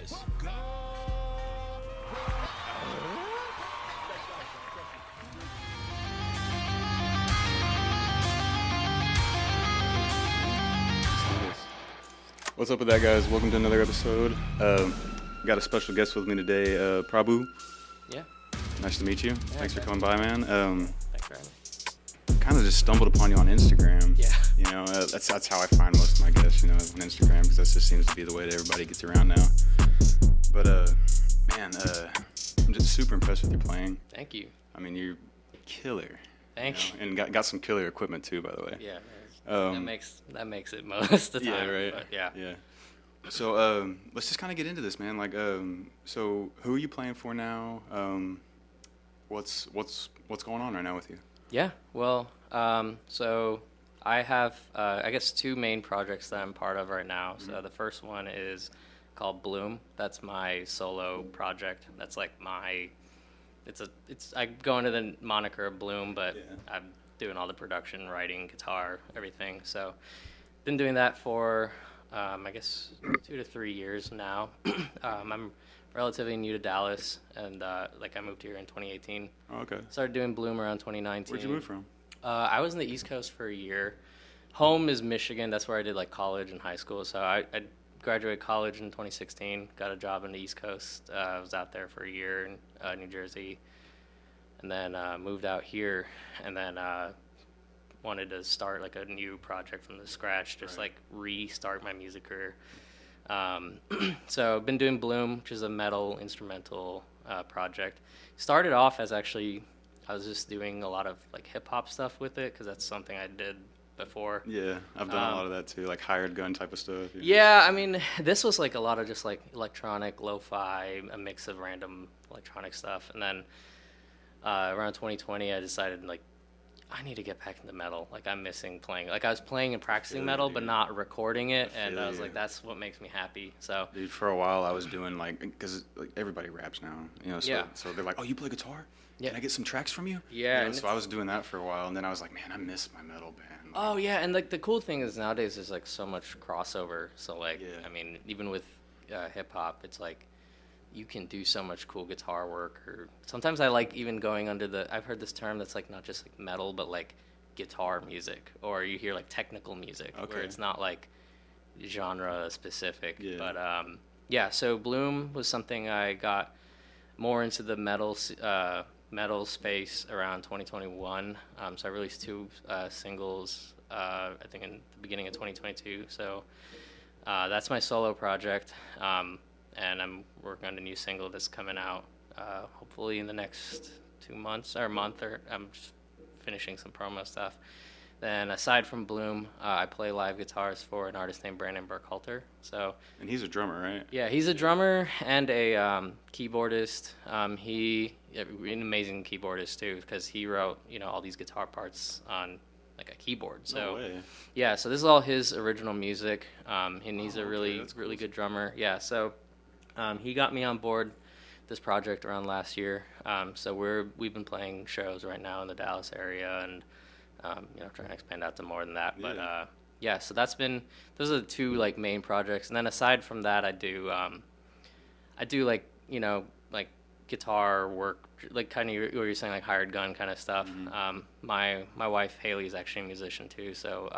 this. What's up with that, guys? Welcome to another episode. Got a special guest with me today, Prabhu. Yeah. Nice to meet you. Thanks for great. coming by, man. Thanks for having me. Kind of just stumbled upon you on Instagram. Yeah. You know, that's how I find most of my guests, you know, on Instagram, because that just seems to be the way that everybody gets around now. But, man, I'm just super impressed with your playing. Thank you. I mean, you're killer. Thank you. And got some killer equipment, too, by the way. Yeah. That makes it most of the time. Yeah, right. But yeah. Yeah. So let's just kind of get into this, man. Like, so who are you playing for now? What's going on right now with you? Yeah. Well, so I have, I guess, two main projects that I'm part of right now. Mm-hmm. So the first one is called Bhloom. That's my solo project. That's like I go under the moniker of Bhloom, but Yeah. I'm doing all the production, writing, guitar, everything. So been doing that for, I guess, 2 to 3 years now. I'm relatively new to Dallas, and I moved here in 2018. Oh, okay. Started doing Bhloom around 2019. Where'd you move from? I was in the East Coast for a year. Home is Michigan. That's where I did like college and high school. So I graduated college in 2016. Got a job in the East Coast. I was out there for a year in New Jersey, and then moved out here, and then wanted to start like a new project from the scratch, just Right. like restart my music career. So I've been doing Bhloom, which is a metal instrumental project. Started off as actually, I was just doing a lot of like hip hop stuff with it because that's something I did before. Yeah, I've done a lot of that too, like hired gun type of stuff. Yeah, I mean, this was like a lot of just like electronic, lo-fi, a mix of random electronic stuff. And then around 2020, I decided like, I need to get back into metal. Like I'm missing playing. Like I was playing and practicing metal, but not recording it. And I was like, that's what makes me happy. So Dude, for a while I was doing like, because like everybody raps now, you know. So, Yeah. So they're like, oh, you play guitar? Yeah. Can I get some tracks from you? Yeah, You know, and so I was doing that for a while, and then I was like, man, I miss my metal band. Oh yeah, and like the cool thing is nowadays there's like so much crossover. So like, Yeah. I mean, even with hip hop, it's like you can do so much cool guitar work. Or sometimes I like even going under the. I've heard this term that's like not just like metal, but like guitar music, or you hear like technical music, where Okay. it's not like genre specific. Yeah. But yeah, so Bhloom was something I got more into the metal space around 2021. So I released two singles, I think in the beginning of 2022. So that's my solo project, and I'm working on a new single that's coming out hopefully in the next 2 months or a month, or I'm just finishing some promo stuff. Then aside from Bhloom, I play live guitars for an artist named Brandon Burkhalter. So And he's a drummer, right? yeah, he's a drummer and a keyboardist. An amazing keyboardist too, because he wrote all these guitar parts on like a keyboard. So No way. yeah, so this is all his original music, and he's a okay, really that's really cool. good drummer. Yeah, so he got me on board this project around last year. So we've been playing shows right now in the Dallas area, and trying to expand out to more than that. But Yeah. yeah, so those are the two like main projects, and then aside from that, I do like like guitar work, like kind of what you're saying, like hired gun kind of stuff. Mm-hmm. My wife Haley is actually a musician too, so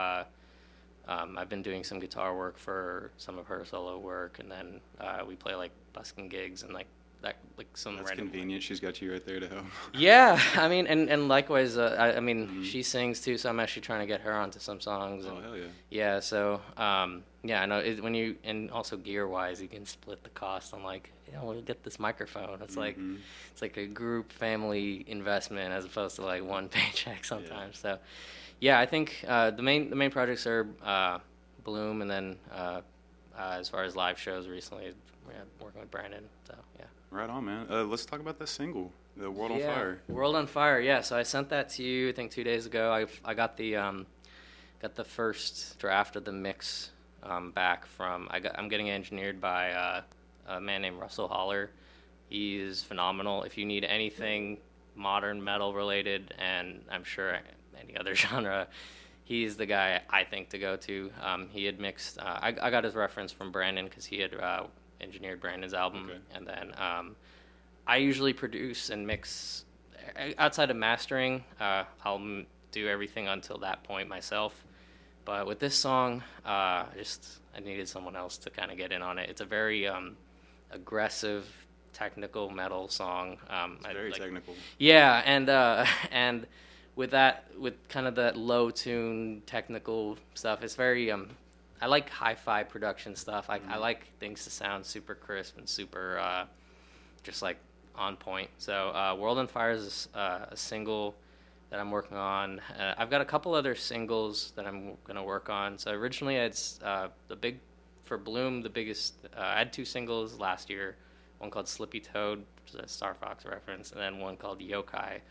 I've been doing some guitar work for some of her solo work, and then we play like busking gigs and like that, like some That's random. convenient. She's got you right there to help. Yeah, I mean, and likewise, I mean, Mhm. she sings too, so I'm actually trying to get her onto some songs. Oh, And, hell yeah. yeah, so yeah, I know when you, and also gear wise, you can split the cost. I'm like, we'll get this microphone. It's like Mhm. it's like a group family investment as opposed to like one paycheck sometimes. So yeah, I think the main projects are Bhloom, and then as far as live shows recently, working with Brandon. So yeah. Right on, man. Let's talk about that single, The World on Yeah, Fire. World on Fire. Yeah, so I sent that to you, I think 2 days ago. I got the first draft of the mix back from. I'm getting it engineered by a man named Russell Holler. He is phenomenal. If you need anything modern metal related, and I'm sure any other genre, he's the guy I think to go to. He had mixed. I got his reference from Brandon because he had engineered Brandon's album, Okay. and then I usually produce and mix outside of mastering. I'll do everything until that point myself. But with this song, I needed someone else to kind of get in on it. It's a very aggressive, technical metal song. It's very technical. Yeah, and with kind of that low tune technical stuff, it's very I like hi-fi production stuff. I like things to sound super crisp and super just like on point. So World on Fire is a single that I'm working on. I've got a couple other singles that I'm gonna work on. So originally for Bhloom, the biggest, I had 2 singles last year, one called Slippy Toad, which is a Star Fox reference, and then one called Yokai.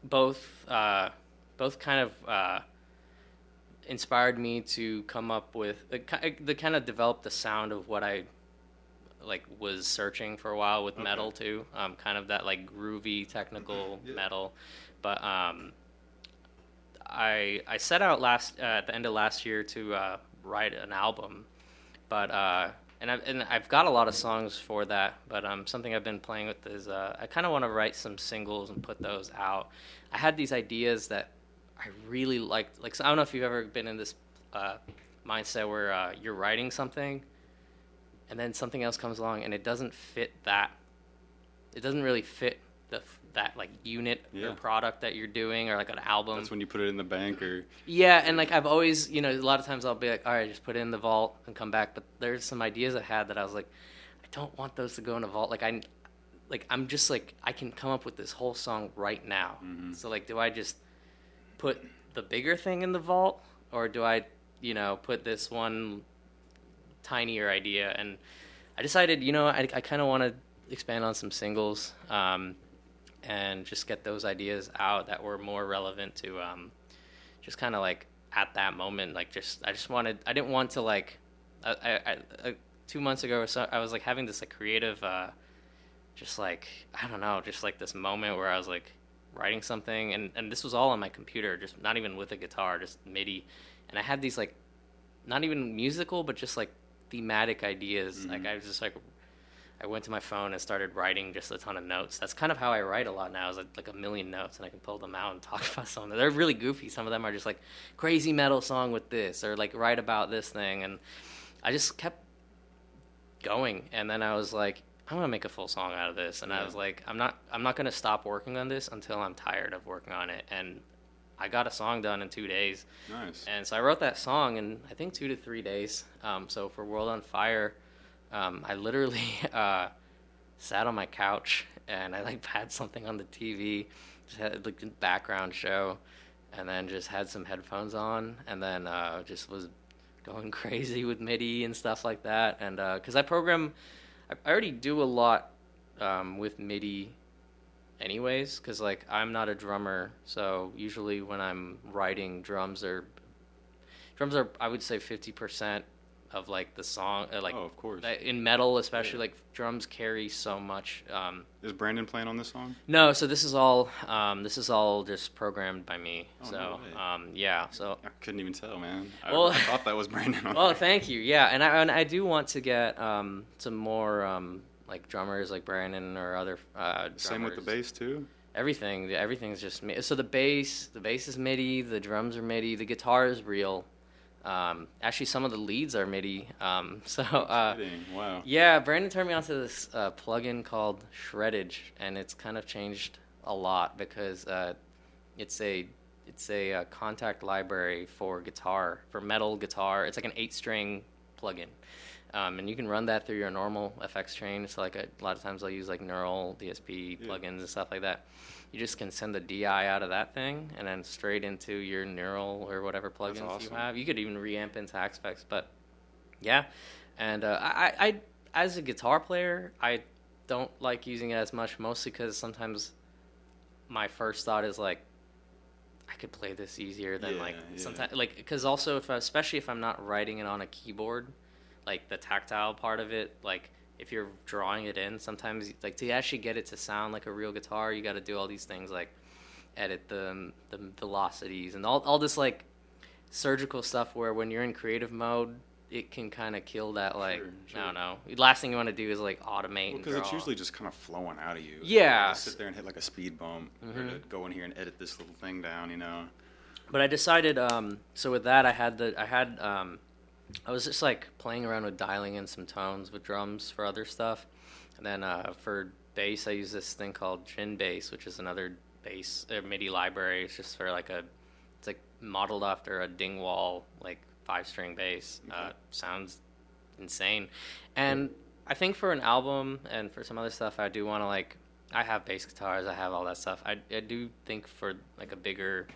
Both kind of inspired me to come up with, they kind of developed the sound of what I was searching for a while with metal too, kind of that like groovy technical metal. But I set out at the end of last year to write an album, but and I've got a lot of songs for that. But something I've been playing with is I kind of want to write some singles and put those out. I had these ideas that I really liked. Like, so I don't know if you've ever been in this mindset where you're writing something, and then something else comes along and it doesn't fit that. It doesn't really fit that like unit or product that you're doing, or like an album. That's when you put it in the bank, or and like I've always, a lot of times I'll be like, all right, just put it in the vault and come back. But there's some ideas I had that I was like, I don't want those to go in a vault. I'm just like, I can come up with this whole song right now. Mm-hmm. So like, do I just put the bigger thing in the vault, or do I, put this one tinier idea? And I decided, I kind of want to expand on some singles, and just get those ideas out that were more relevant to just kind of like at that moment. Like I didn't want to like, I 2 months ago or so, I was like having this like creative, just like, I don't know, just like this moment where I was like writing something, and this was all on my computer, just not even with a guitar, just MIDI. And I had these like, not even musical, but just like thematic ideas. Mm-hmm. Like I was just like, I went to my phone and started writing just a ton of notes. That's kind of how I write a lot now, is like a million notes, and I can pull them out and talk about some of them. They're really goofy. Some of them are just like crazy metal song with this, or like write about this thing. And I just kept going. And then I was like, I'm gonna make a full song out of this. And I was like, I'm not gonna stop working on this until I'm tired of working on it. And I got a song done in 2 days. Nice. And so I wrote that song in, I think, 2 to 3 days. So for World on Fire, I literally sat on my couch and I like had something on the TV, just had like a background show, and then just had some headphones on, and then just was going crazy with MIDI and stuff like that. And because I already do a lot with MIDI anyways, because like I'm not a drummer, so usually when I'm writing, drums are I would say 50% of like the song, like, oh, of course, in metal especially, like drums carry so much. Is Brandon playing on this song? No, so this is all just programmed by me. Oh, So no way. yeah, so I couldn't even tell, man. Well, I thought that was Brandon. well, thank you. Yeah, and I do want to get some more like drummers like Brandon or other drummers. Same with the bass too. Everything's just me. So the bass is MIDI, the drums are MIDI, the guitar is real. Actually, some of the leads are MIDI. Wow. Yeah, Brandon turned me onto this plugin called Shreddage, and it's kind of changed a lot because it's a contact library for guitar, for metal guitar. It's like an 8-string plugin. And you can run that through your normal FX train. So like a lot of times I'll use like neural DSP plugins and stuff like that. You just can send the DI out of that thing and then straight into your neural or whatever plugins you have. You could even reamp into Aspects, but yeah. And I as a guitar player, I don't like using it as much, mostly because sometimes my first thought is like, I could play this easier than sometimes, like, because also especially if I'm not writing it on a keyboard, like the tactile part of it, like if you're drawing it in, sometimes like to actually get it to sound like a real guitar, you got to do all these things like edit the velocities and all this like surgical stuff, where when you're in creative mode, it can kind of kill that, like, Sure. I don't know. The last thing you want to do is like automate and Because it's draw. usually just kind of flowing out of you. Yeah. To sit there and hit like a speed bump, or to go in here and edit this little thing down, you know. But I decided, so with that, I was just like playing around with dialing in some tones with drums for other stuff. And then for bass, I use this thing called Gin Bass, which is another bass MIDI library. It's just for like it's like modeled after a Dingwall, like 5-string bass. Okay. Sounds insane. And I think for an album and for some other stuff, I do want to like, I have bass guitars, I have all that stuff. I do think for like a bigger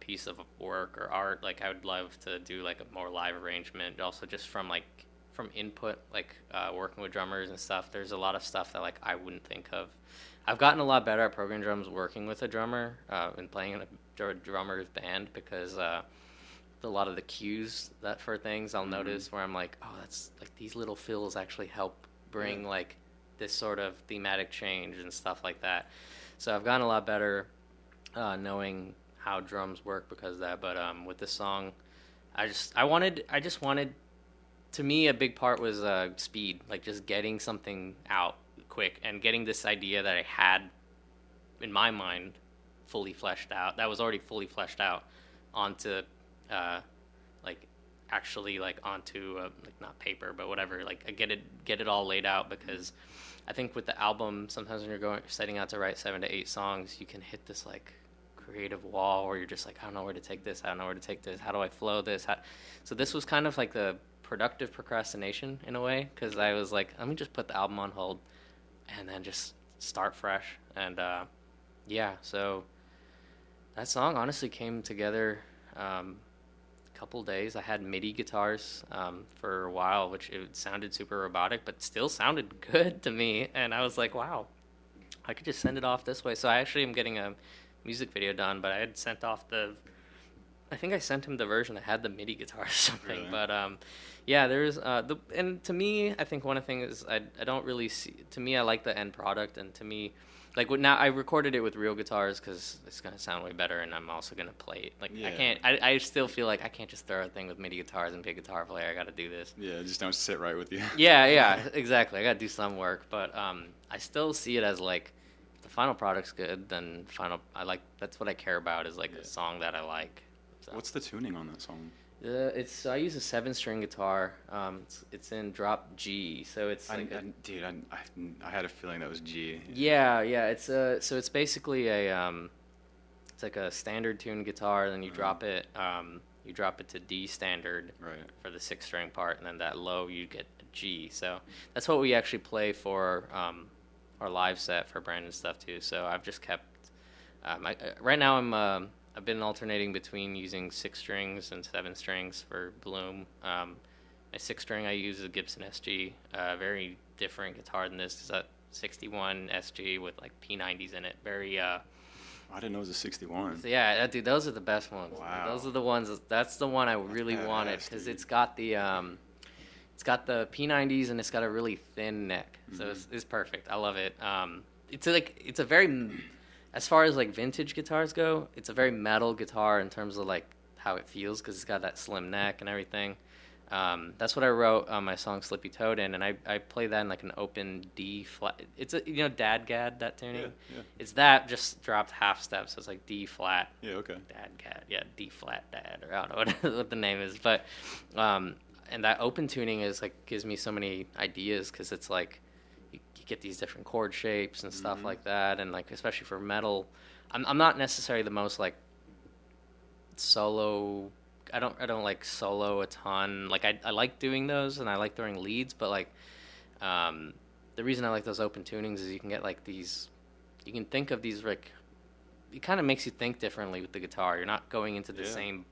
piece of work or art, like I would love to do like a more live arrangement. Also just from input, like working with drummers and stuff, there's a lot of stuff that like I wouldn't think of. I've gotten a lot better at programming drums working with a drummer and playing in a drummer's band, because a lot of the cues that for things I'll notice where I'm like, oh, that's like these little fills actually help bring like this sort of thematic change and stuff like that. So I've gotten a lot better knowing how drums work because of that. But with this song, I just wanted, to me, a big part was speed, like just getting something out quick and getting this idea that I had in my mind fully fleshed out, that was already fully fleshed out, onto like actually like onto like not paper but whatever, like I get it all laid out. Because I think with the album, sometimes when you're setting out to write 7 to 8 songs, you can hit this like creative wall where you're just like, I don't know where to take this, how do I flow this, so this was kind of like the productive procrastination in a way, because I was like, let me just put the album on hold and then just start fresh. And so that song honestly came together a couple days. I had MIDI guitars for a while, which it sounded super robotic but still sounded good to me, and I was like, wow, I could just send it off this way. So I actually am getting a music video done, but I had sent off I think I sent him the version that had the MIDI guitar or something. Really? But there's and to me, I think one of the things is I don't really see, to me, I like the end product, and to me, like now I recorded it with real guitars because it's gonna sound way better, and I'm also gonna play it. Like I still feel like I can't just throw a thing with MIDI guitars and be a guitar player. I got to do this. Yeah, just don't sit right with you. Yeah, exactly. I got to do some work, but I still see it as like, the final product's good, then that's what I care about, is like a song that I like. So. What's the tuning on that song? I use a 7-string guitar. It's in drop G, so it's like I had a feeling that was G. Yeah. It's so it's basically it's like a standard tune guitar. Then you drop it to D standard for the 6-string part, and then that low you get a G. So that's what we actually play for our live set for Brandon stuff too. So I've just kept right now I've been alternating between using 6 strings and 7 strings for Bhloom. My 6-string I use is a Gibson SG, very different guitar than this. It's a 61 SG with like P90s in it. Very. I didn't know it was a 61. So yeah, dude, those are the best ones. Wow. Those are the ones. That's the one I really wanted, because it's got the P90s and it's got a really thin neck, so it's perfect. I love it. It's a very, as far as like vintage guitars go, it's a very metal guitar in terms of like how it feels, because it's got that slim neck and everything. That's what I wrote on my song Slippy Toad in, and I play that in like an open D flat. It's a Dadgad, that tuning. Yeah. It's that just dropped half step, so it's like D flat. Yeah, okay. Dadgad, yeah, D flat dad, or I don't know what the name is, but and that open tuning is like gives me so many ideas, because it's like you get these different chord shapes and stuff like that, and like especially for metal, I'm not necessarily the most like solo. I don't like solo a ton. Like I like doing those, and I like throwing leads, but like the reason I like those open tunings is you can get like these, you can think of these like, it kind of makes you think differently with the guitar. You're not going into the same,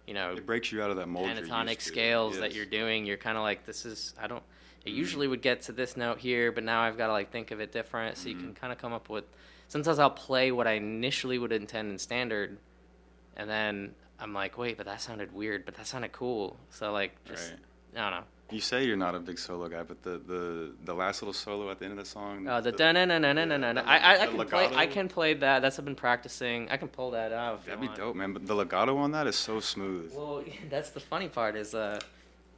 it breaks you out of that mold. Pentatonic scales that you're doing. You're kind of like, it usually would get to this note here, but now I've got to like think of it different. So you can kind of come up with, sometimes I'll play what I initially would intend in standard, and then I'm like, wait, but that sounded weird, but that sounded cool. So like, just, I don't know. You say you're not a big solo guy, but the last little solo at the end of the song. The da-na-na-na-na-na-na. I can play that. That's I've been practicing. I can pull that out. If That'd you be want. dope, man. But the legato on that is so smooth. Well, that's the funny part is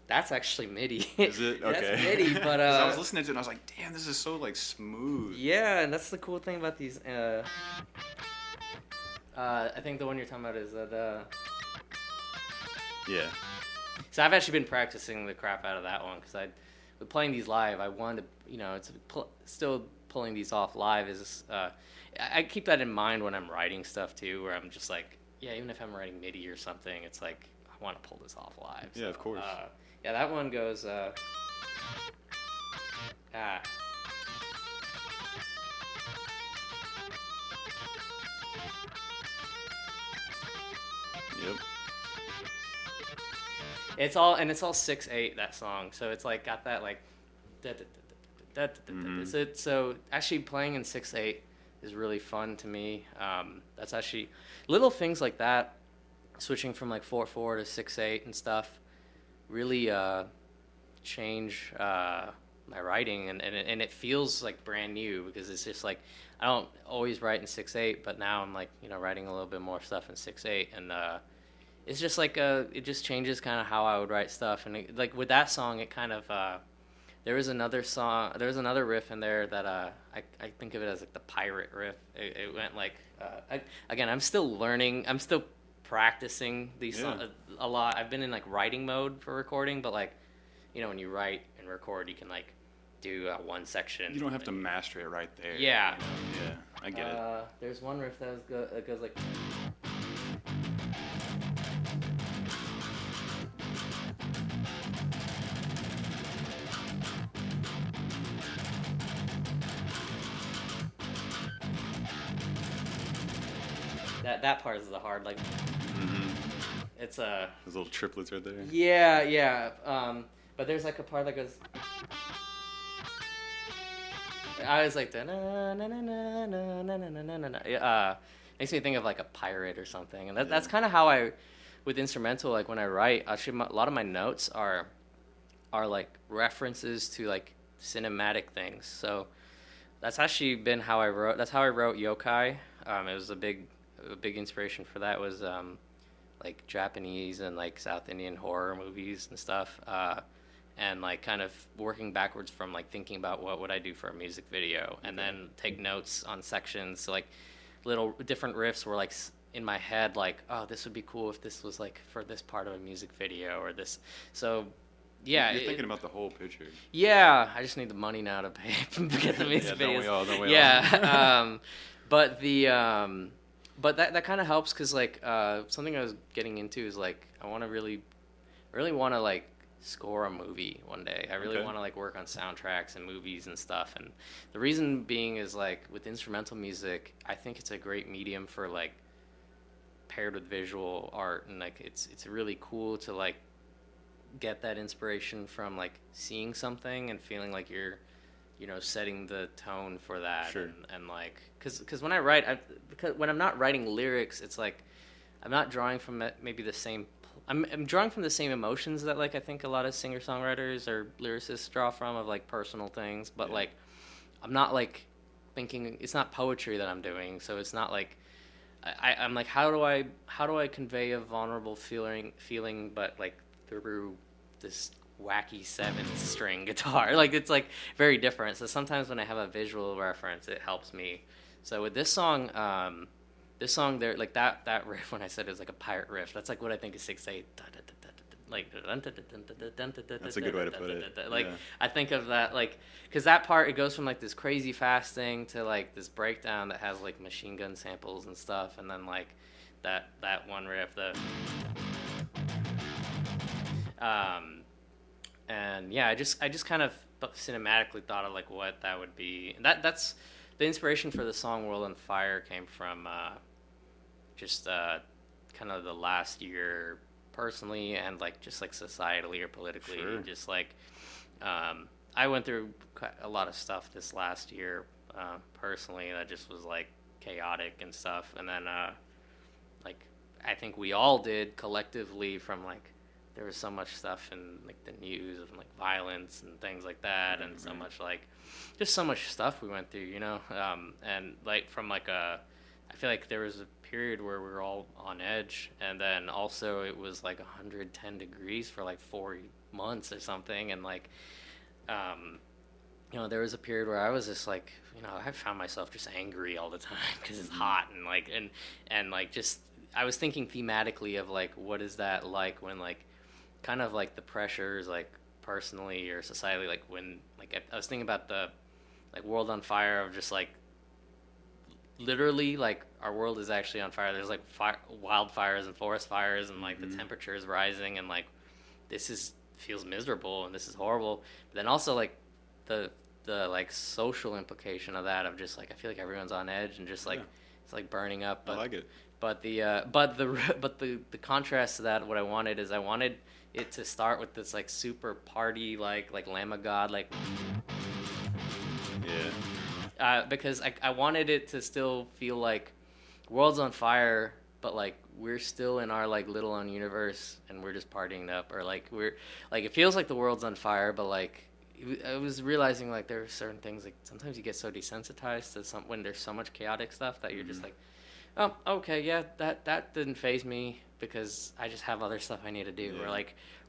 that's actually MIDI. Is it? Okay. That's MIDI, but 'Cause I was listening to it and I was like, damn, this is so like smooth. yeah, and that's the cool thing about these. I think the one you're talking about is the. Yeah. So I've actually been practicing the crap out of that one because with playing these live, I wanted to, it's still pulling these off live is, I keep that in mind when I'm writing stuff too, where I'm just like, yeah, even if I'm writing MIDI or something, it's like, I want to pull this off live. Yeah, of course. Yeah, that one goes, Yep. It's all 6/8 that song, so it's like got that like, so actually playing in 6/8 is really fun to me. That's actually little things like that, switching from like 4/4 to 6/8 and stuff, really change my writing and it feels like brand new because it's just like I don't always write in 6/8, but now I'm like writing a little bit more stuff in 6/8 and. It's just like it just changes kind of how I would write stuff, and like with that song, it kind of there was another riff in there that I think of it as like the pirate riff. It went like again, I'm still learning, I'm still practicing these songs a lot. I've been in like writing mode for recording, but like when you write and record, you can like do one section. You don't have to master it right there. Yeah. Yeah, I get it. There's one riff that goes like. That part is the hard like. It's Those little triplets right there. Yeah. But there's like a part that goes. I was like makes me think of like a pirate or something, and that's kind of how I, with instrumental, like when I write, actually a lot of my notes are like references to like cinematic things. So that's actually been how I wrote. That's how I wrote Yokai. It was a big inspiration for that was like Japanese and like South Indian horror movies and stuff, and like kind of working backwards from like thinking about what would I do for a music video, and then take notes on sections. So like little different riffs were like in my head, like, oh, this would be cool if this was like for this part of a music video or this. So yeah, you're thinking about the whole picture. Yeah, I just need the money now to pay to get the music videos. Don't we all? Yeah. But the but that kind of helps because like something I was getting into is like I really want to like score a movie one day. I really want to like work on soundtracks and movies and stuff. And the reason being is like with instrumental music, I think it's a great medium for like paired with visual art, and like it's really cool to like get that inspiration from like seeing something and feeling like you're setting the tone for that. Sure. And like because when I write, when I'm not writing lyrics, it's like I'm not drawing from maybe the same. I'm drawing from the same emotions that like I think a lot of singer-songwriters or lyricists draw from, of like personal things, but like I'm not like thinking, it's not poetry that I'm doing, so it's not like I'm like how do I convey a vulnerable feeling but like through this wacky 7-string guitar. Like it's like very different. So sometimes when I have a visual reference, it helps me. So with this song there, like that riff, when I said it was like a pirate riff, that's like what I think is 6/8. Like that's a good way to put it. Like I think of that like because that part, it goes from like this crazy fast thing to like this breakdown that has like machine gun samples and stuff, and then like that one riff, and yeah, I just kind of cinematically thought of like what that would be. And that's the inspiration for the song "World on Fire" came from just kind of the last year personally, and like just like societally or politically. Sure. Just like I went through a lot of stuff this last year personally that just was like chaotic and stuff, and then like I think we all did collectively from like there was so much stuff in like the news of like violence and things like that, and so much like just so much stuff we went through, you know. And like from like I feel like there was a period where we were all on edge, and then also it was like 110 degrees for like 4 months or something, and like you know, there was a period where I was just like, you know, I found myself just angry all the time because it's hot, and like and like just I was thinking thematically of like what is that like when like kind of like the pressures like personally or societally, like when like I was thinking about the like world on fire of just like literally like our world is actually on fire. There's like wildfires and forest fires, and like the temperature is rising, and like this is feels miserable and this is horrible. But then also like the like social implication of that of just like I feel like everyone's on edge and just like it's like burning up. But, I like it. But the contrast to that, what I wanted is I wanted it to start with this like super party like Lamb of God like because I wanted it to still feel like world's on fire, but like we're still in our like little own universe and we're just partying up, or like we're like it feels like the world's on fire, but like I was realizing like there are certain things like sometimes you get so desensitized to when there's so much chaotic stuff that you're just like, oh, okay, yeah, that didn't faze me because I just have other stuff I need to do,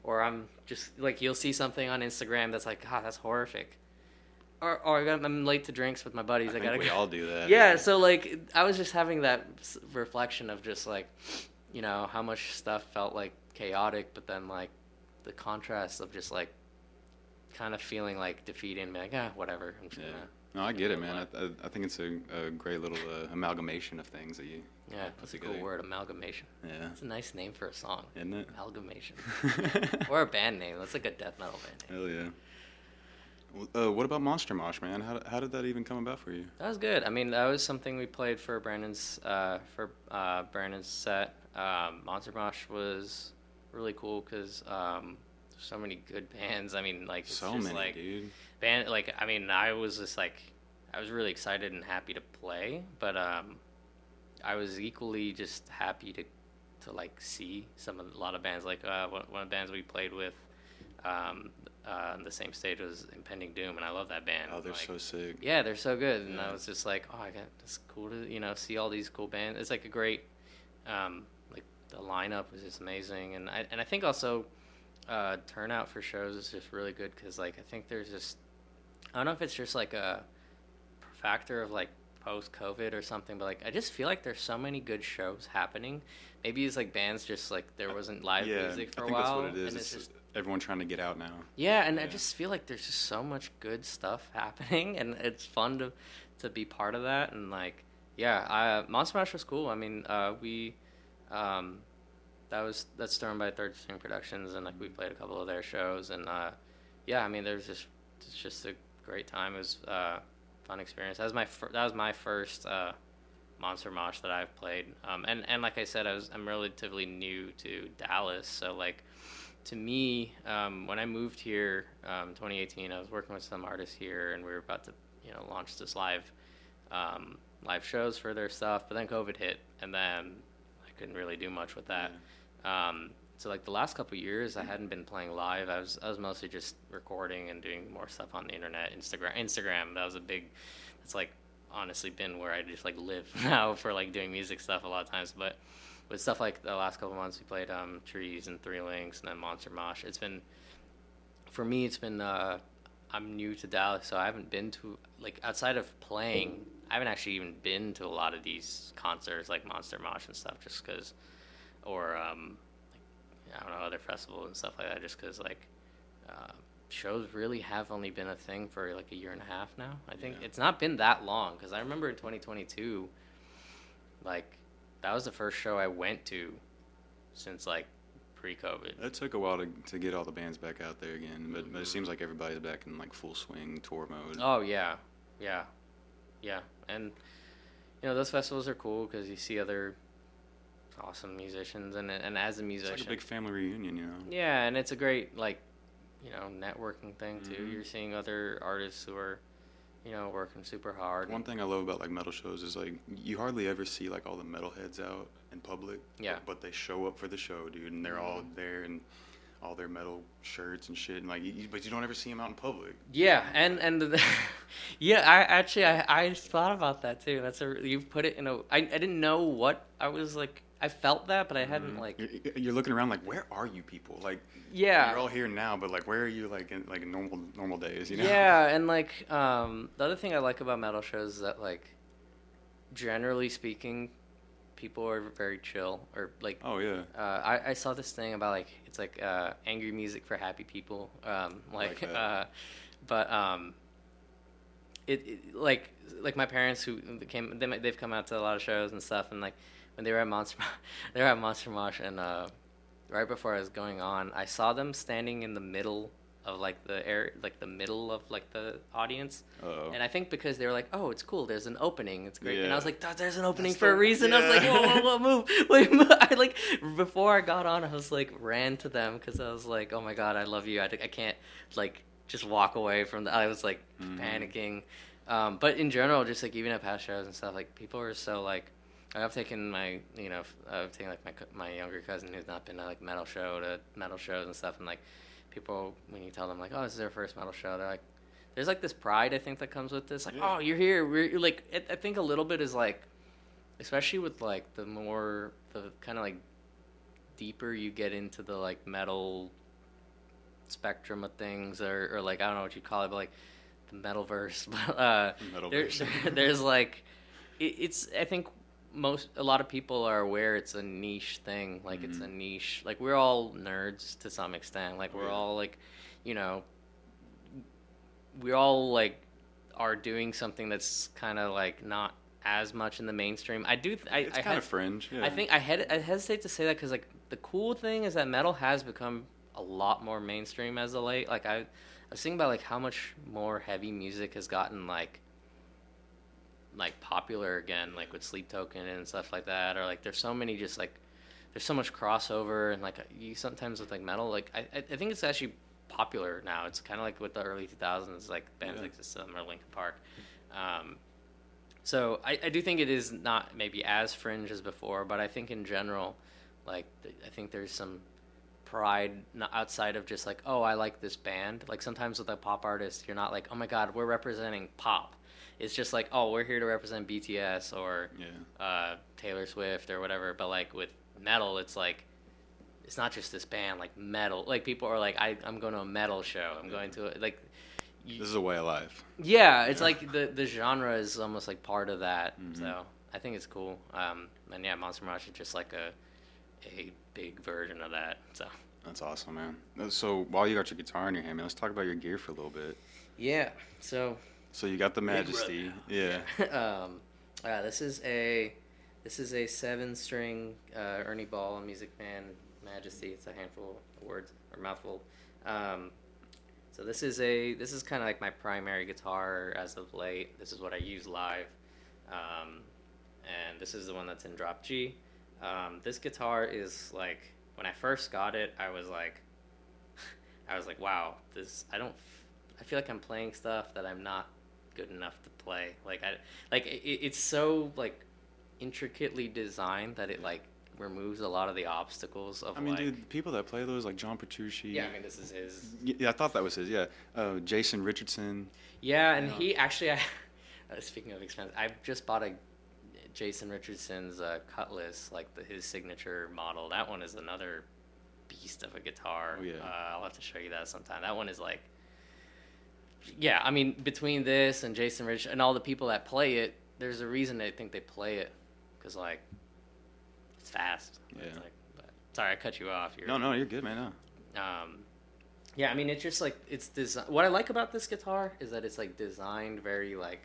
or I'm just like you'll see something on Instagram that's like, God, that's horrific. Or I'm late to drinks with my buddies. I think we all do that. Yeah, so like I was just having that reflection of just like, you know, how much stuff felt like chaotic, but then like the contrast of just like kind of feeling like defeated and being like, whatever. I'm just gonna, no, I get it, man. I think it's a great little amalgamation of things that you. Yeah, that's a cool word, amalgamation. Yeah. It's a nice name for a song. Isn't it? Amalgamation. Or a band name. That's like a death metal band name. Hell yeah. What about Monster Mosh, man? How did that even come about for you? That was good. I mean, that was something we played for Brandon's set. Monster Mosh was really cool because so many good bands. I mean, like it's so just many, like dude. Band like I mean, I was just like I was really excited and happy to play, but I was equally just happy to like see a lot of bands. Like one of the bands we played with. On the same stage was Impending Doom, and I love that band. Oh, they're like, so sick. Yeah, they're so good, and I was just like, oh, it's cool to see all these cool bands. It's like a great, like the lineup was just amazing, and I think also turnout for shows is just really good because like I think there's just I don't know if it's just like a factor of like post-COVID or something, but like I just feel like there's so many good shows happening. Maybe it's like bands just like there wasn't live music for a while. I think that's what it is. And it's just everyone trying to get out now. Yeah, and I just feel like there's just so much good stuff happening, and it's fun to be part of that. And like, yeah, Monster Mash was cool. I mean, that's thrown by Third String Productions, and like we played a couple of their shows, and yeah, I mean, it's just a great time. It was fun experience. That was my first Monster Mosh that I've played. And like I said, I'm relatively new to Dallas, so like to me, when I moved here, 2018, I was working with some artists here, and we were about to launch this live shows for their stuff. But then COVID hit, and then I couldn't really do much with that. Yeah. So like the last couple of years, I hadn't been playing live. I was mostly just recording and doing more stuff on the internet, Instagram. That was that's like honestly been where I just like live now for like doing music stuff a lot of times. But with stuff like the last couple of months, we played Trees and Three Links and then Monster Mosh. It's been I'm new to Dallas, so I haven't been to like outside of playing. I haven't actually even been to a lot of these concerts like Monster Mosh and stuff, just because, or I don't know, other festivals and stuff like that, just because like shows really have only been a thing for like a year and a half now. I think it's not been that long, because I remember in 2022, like that was the first show I went to since like pre-COVID. It took a while to get all the bands back out there again, but it seems like everybody's back in like full swing tour mode. Oh yeah, and those festivals are cool because you see other awesome musicians, and as a musician, it's like a big family reunion, Yeah, and it's a great like networking thing too. You're seeing other artists who are working super hard. One thing I love about like metal shows is like you hardly ever see like all the metalheads out in public. Yeah. But they show up for the show, dude, and they're all there, and all their metal shirts and shit, and like, but you don't ever see them out in public. Yeah, yeah, I thought about that too. You put it in a. I didn't know what I was like. I felt that, but I hadn't like. You're looking around like, where are you people? Like, yeah, you're all here now, but like, where are you like in normal days? You know? Yeah, and like the other thing I like about metal shows is that like, generally speaking, people are very chill or like. Oh yeah. I saw this thing about like it's like angry music for happy people. It like my parents who they've come out to a lot of shows and stuff, and like when they were at they were at Monster Mosh, and right before I was going on, I saw them standing in the middle of like the middle of like the audience. Uh-oh. And I think because they were like, oh, it's cool, there's an opening, it's great. Yeah. And I was like, there's an opening for a reason. Yeah. I was like, whoa, move. Wait, I like, before I got on, I was like, ran to them because I was like, oh my God, I love you. I can't like just walk away from I was like panicking. But in general, just like even at past shows and stuff, like people are so like, I've taken like my younger cousin who's not been to like metal shows and stuff, and like people, when you tell them like, oh, this is their first metal show, they're like, there's like this pride I think that comes with this, like, oh, you're here. You're like, I think a little bit is like, especially with like the kind of like deeper you get into the like metal spectrum of things, or like I don't know what you call it, but like the metal verse, but there's like it's I think a lot of people are aware it's a niche thing, like it's a niche, like we're all nerds to some extent, like we're all like, you know, we all like are doing something that's kind of like not as much in the mainstream. It's kind of fringe. Yeah. I think I hesitate to say that because like the cool thing is that metal has become a lot more mainstream as of late. Like I was thinking about like how much more heavy music has gotten like popular again, like with Sleep Token and stuff like that, or like there's so many just like there's so much crossover, and like you sometimes with like metal, like I think it's actually popular now. It's kind of like with the early 2000s, like bands like System or Linkin Park. So I do think it is not maybe as fringe as before, but I think in general, like I think there's some pride outside of just like, oh, I like this band. Like sometimes with a pop artist, you're not like, oh my God, we're representing pop. It's just like, oh, we're here to represent BTS or Taylor Swift or whatever. But like with metal, it's like, it's not just this band, like metal. Like people are like, I'm going to a metal show. I'm going to like. This is a way of life. Yeah, it's like the genre is almost like part of that. Mm-hmm. So I think it's cool. And yeah, Monster Mosh is just like a big version of that. So that's awesome, man. So while you got your guitar in your hand, man, let's talk about your gear for a little bit. Yeah. So you got the Majesty. Yeah. This is a 7-string Ernie Ball Music Man Majesty. It's a handful of words or mouthful. So this is kind of like my primary guitar as of late. This is what I use live, and this is the one that's in drop G. This guitar is like, when I first got it, I was like, wow, I feel like I'm playing stuff that I'm not good enough to play. It's so like intricately designed that it like removes a lot of the obstacles of. I mean, dude, people that play those like John Petrucci. Yeah, I mean, this is his. Yeah, I thought that was his. Yeah, Jason Richardson. Yeah, and he actually. Speaking of expense, I just bought a Jason Richardson's Cutlass, like his signature model. That one is another beast of a guitar. Oh yeah. I'll have to show you that sometime. That one is like. Yeah, I mean, between this and Jason Rich and all the people that play it, there's a reason they think they play it, because like. It's fast. Yeah. It's like, sorry, I cut you off. No, you're good, man. No. Yeah, I mean, it's just like what I like about this guitar is that it's like designed very like,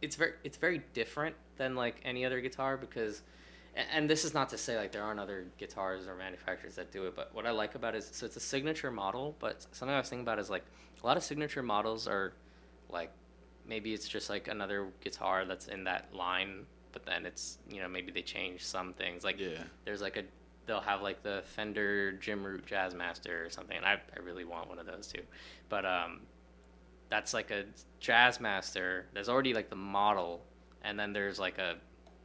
it's very different than like any other guitar, because, and this is not to say like there aren't other guitars or manufacturers that do it, but what I like about it is, so it's a signature model, but something I was thinking about is like a lot of signature models are like, maybe it's just like another guitar that's in that line. But then it's, you know, maybe they change some things. Like, there's like they'll have like the Fender Jim Root Jazzmaster or something. And I really want one of those too. But that's like a Jazzmaster. There's already like the model, and then there's like a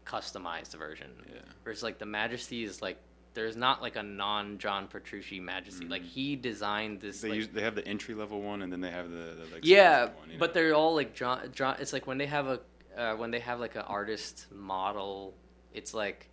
customized version. Yeah. Whereas like the Majesty is like there's not like a non-John Petrucci Majesty. Like he designed this. They have the entry level one, and then they have the like yeah, one, you know? but they're all like John. It's like when they have like an artist model, it's like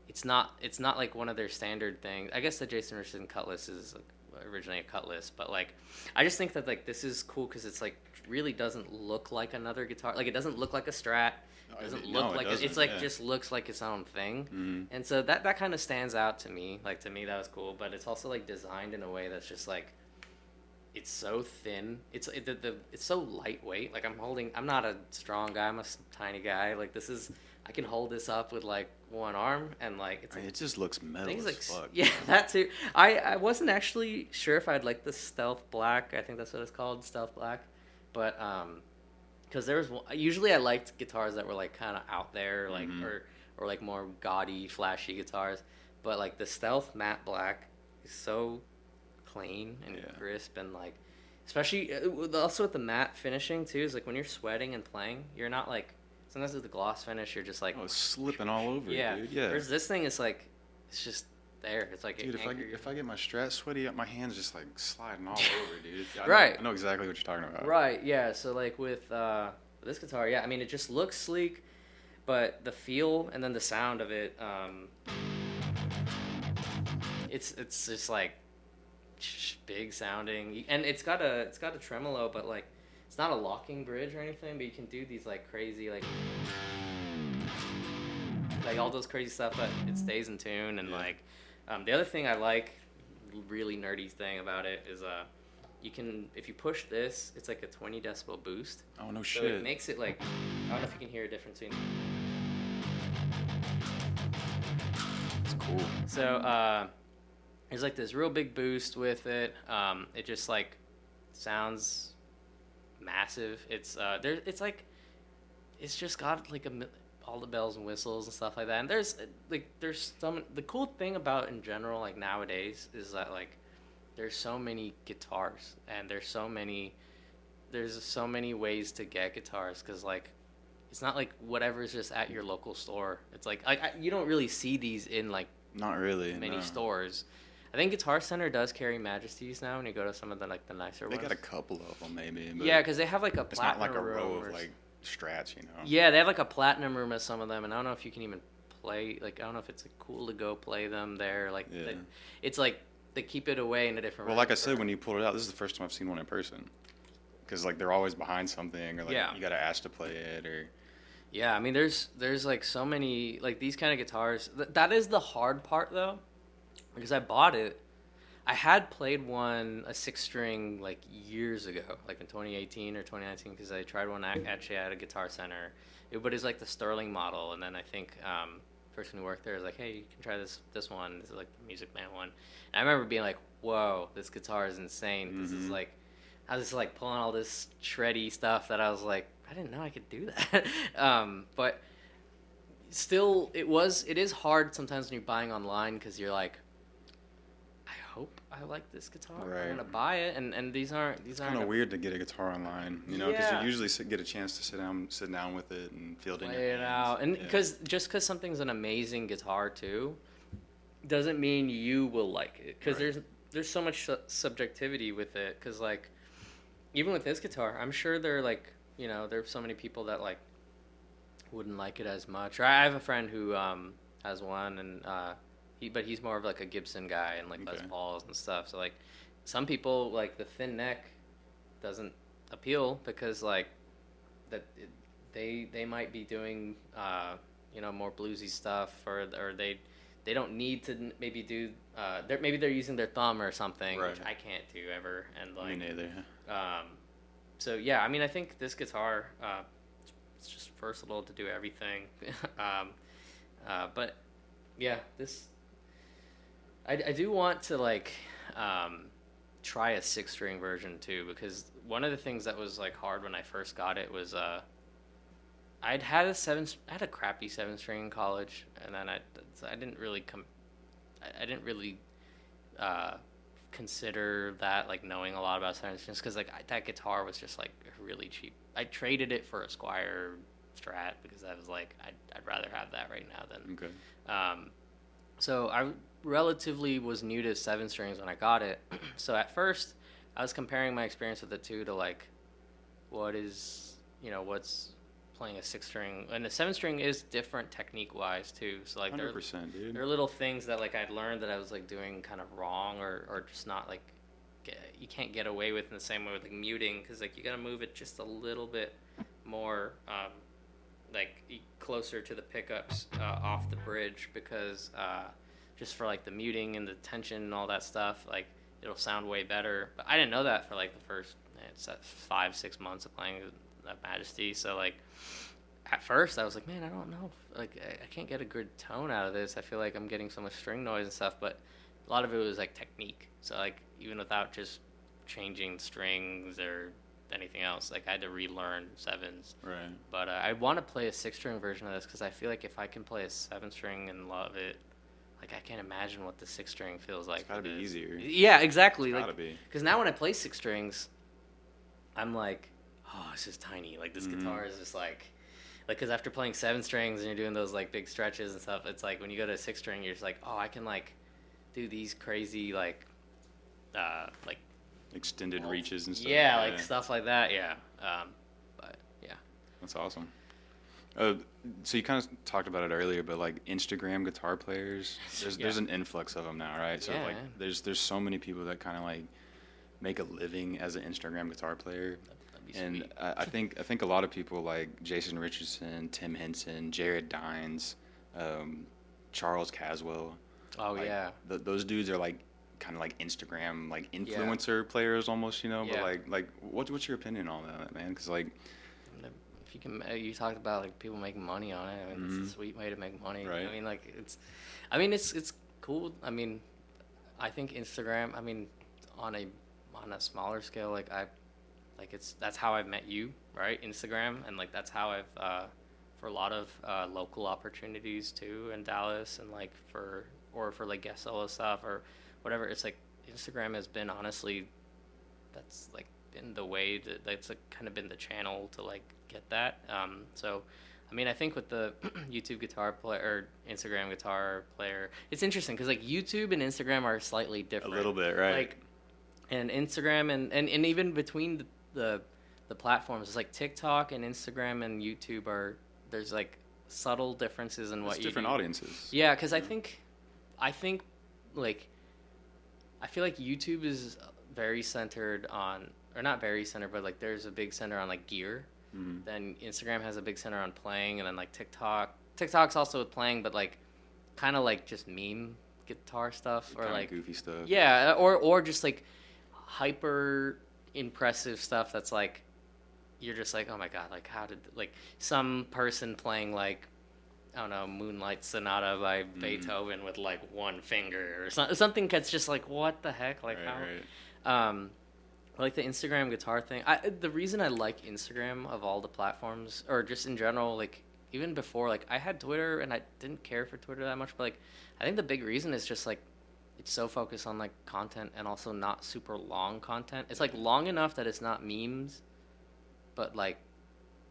it's not like one of their standard things. I guess the Jason Richardson Cutlass is like originally a Cutlass, but like I just think that like this is cool because it's like really doesn't look like another guitar. Like it doesn't look like a Strat. It doesn't look like it's like just looks like its own thing. Mm-hmm. And so that kind of stands out to me. Like to me that was cool, but it's also like designed in a way that's just like it's so thin. It's so lightweight. Like I'm not a strong guy. I'm a tiny guy. Like I can hold this up with like one arm and like it just looks metal as fuck. Yeah, that too. I wasn't actually sure if I'd like the Stealth Black. I think that's what it's called, Stealth Black. But because usually I liked guitars that were like kind of out there, like or like more gaudy, flashy guitars. But like the Stealth Matte Black is so clean and crisp, and like especially also with the matte finishing too. Is like when you're sweating and playing, you're not like sometimes with the gloss finish, you're just like it's slipping all over. Yeah, dude. Yeah. Whereas this thing is like it's just there. It's like dude, if I get my Strat sweaty, my hands just like sliding all over, dude. Right. I know exactly what you're talking about. Right. Yeah. So like with this guitar, yeah. I mean, it just looks sleek, but the feel and then the sound of it, it's just like big sounding, and it's got a tremolo, but like it's not a locking bridge or anything. But you can do these like crazy like all those crazy stuff, but it stays in tune. And like the other thing I like, really nerdy thing about it is you can, if you push this, it's like a 20 decibel boost. Oh no so shit. It makes it like I don't know if you can hear a difference between. It's cool. So there's like this real big boost with it. It just like sounds massive. It's it's just got like all the bells and whistles and stuff like that. And there's some, the cool thing about in general like nowadays is that like there's so many guitars and there's so many ways to get guitars, because like it's not like whatever's just at your local store. It's like you don't really see these in like not really many stores. I think Guitar Center does carry Majesties now when you go to some of the like the nicer ones. They got a couple of them maybe. But yeah, because they have like a platinum it's not like a row room of like Strats, you know. Yeah, they have like a platinum room at some of them, and I don't know if you can even play. Like I don't know if it's like, cool to go play them there. Like it's like they keep it away in a different. Well, like I said, when you pulled it out, this is the first time I've seen one in person. Because like they're always behind something, or like you gotta ask to play it, or. Yeah, I mean, there's like so many like these kind of guitars. That is the hard part though, because I bought it. I had played a 6-string like years ago, like in 2018 or 2019, because I tried one actually at a Guitar Center. But it's like the Sterling model, and then I think the person who worked there was like, "Hey, you can try this one. This is like the Music Man one." And I remember being like, "Whoa, this guitar is insane. This is like." I was like pulling all this shreddy stuff that I was like, I didn't know I could do that. But still, it is hard sometimes when you're buying online, because you're like, I hope I like this guitar. Right. I'm gonna buy it, and these aren't. It's kind of weird to get a guitar online, you know, because you usually get a chance to sit down with it and feel it in your hands. Play it out, and because something's an amazing guitar too, doesn't mean you will like it. Because there's so much subjectivity with it. Because like. Even with this guitar, I'm sure there's so many people that like wouldn't like it as much. Or I have a friend who has one, and he's more of like a Gibson guy and like Les Pauls and stuff. So like some people like the thin neck doesn't appeal, because like they might be doing more bluesy stuff, or they don't need to maybe do maybe they're using their thumb or something, which I can't do ever. And like me neither. So yeah, I mean, I think this guitar, it's just versatile to do everything. But yeah, I do want to like try a 6-string version too, because one of the things that was like hard when I first got it was I had a crappy 7-string in college, and then I didn't really consider that like knowing a lot about 7-strings, because like that guitar was just like really cheap. I traded it for a Squier Strat because I was like I'd rather have that right now than So I relatively was new to seven strings when I got it. So at first, I was comparing my experience with the two to like, what is, what's playing a six string, and the seven string is different technique wise too. So like, 100%, dude. there are little things that like I'd learned that I was like doing kind of wrong or just not like, you can't get away with in the same way with like muting, because like you gotta move it just a little bit more, like closer to the pickups off the bridge, because just for like the muting and the tension and all that stuff, like it'll sound way better. But I didn't know that for like the first 5-6 months of playing that Majesty. So like at first I was like, man, I don't know, like I can't get a good tone out of this. I feel like I'm getting so much string noise and stuff. But a lot of it was like technique. So like even without just changing strings or anything else, like I had to relearn sevens. Right. But I want to play a six string version of this, because I feel like if I can play a seven string and love it, like I can't imagine what the six string feels like. It's gotta be easier. Yeah, exactly. It's like, gotta be. Because now when I play six strings, I'm like, oh, this is tiny. Like this guitar is just like, because after playing seven strings and you're doing those like big stretches and stuff, it's like when you go to a six string, you're just like, oh, I can like do these crazy like extended reaches and stuff. Yeah, like stuff like that. Yeah. But yeah. That's awesome. So you kind of talked about it earlier, but like Instagram guitar players, there's an influx of them now, right? So like there's so many people that kind of like make a living as an Instagram guitar player. And I think a lot of people like Jason Richardson, Tim Henson, Jared Dines, Charles Caswell. Oh like, yeah. Those dudes are like kind of like Instagram like influencer players almost, But like what's your opinion on that, man? Because like, if you can, you talked about like people making money on it. I mean, it's a sweet way to make money. Right. I mean, like it's cool. I mean, I think Instagram. I mean, on a smaller scale, that's how I've met you, right? Instagram, and like that's how I've for a lot of local opportunities too in Dallas, and like for like guest solo stuff or whatever. It's like Instagram has been honestly, that's like been the way that's like kind of been the channel to like get that. So I mean, I think with the YouTube guitar player or Instagram guitar player, it's interesting because like YouTube and Instagram are slightly different. A little bit, right? Like, and Instagram and even between the platforms, it's like TikTok and Instagram and YouTube there's like subtle differences in what you different do. Audiences. Yeah, because I think like I feel like YouTube is very centered on, or not very centered, but like there's a big center on like gear. Then Instagram has a big center on playing, and then like TikTok's also with playing, but like kind of like just meme guitar stuff or like goofy stuff. Yeah, or just like hyper impressive stuff that's like you're just like, oh my god, like how did like some person playing like, I don't know, Moonlight Sonata by Beethoven with like one finger or something that's just like, what the heck, like how Right. like the Instagram guitar thing. The reason I like Instagram of all the platforms, or just in general, like even before, like I had Twitter and I didn't care for Twitter that much, but like I think the big reason is just like it's so focused on like content and also not super long content. It's like long enough that it's not memes, but like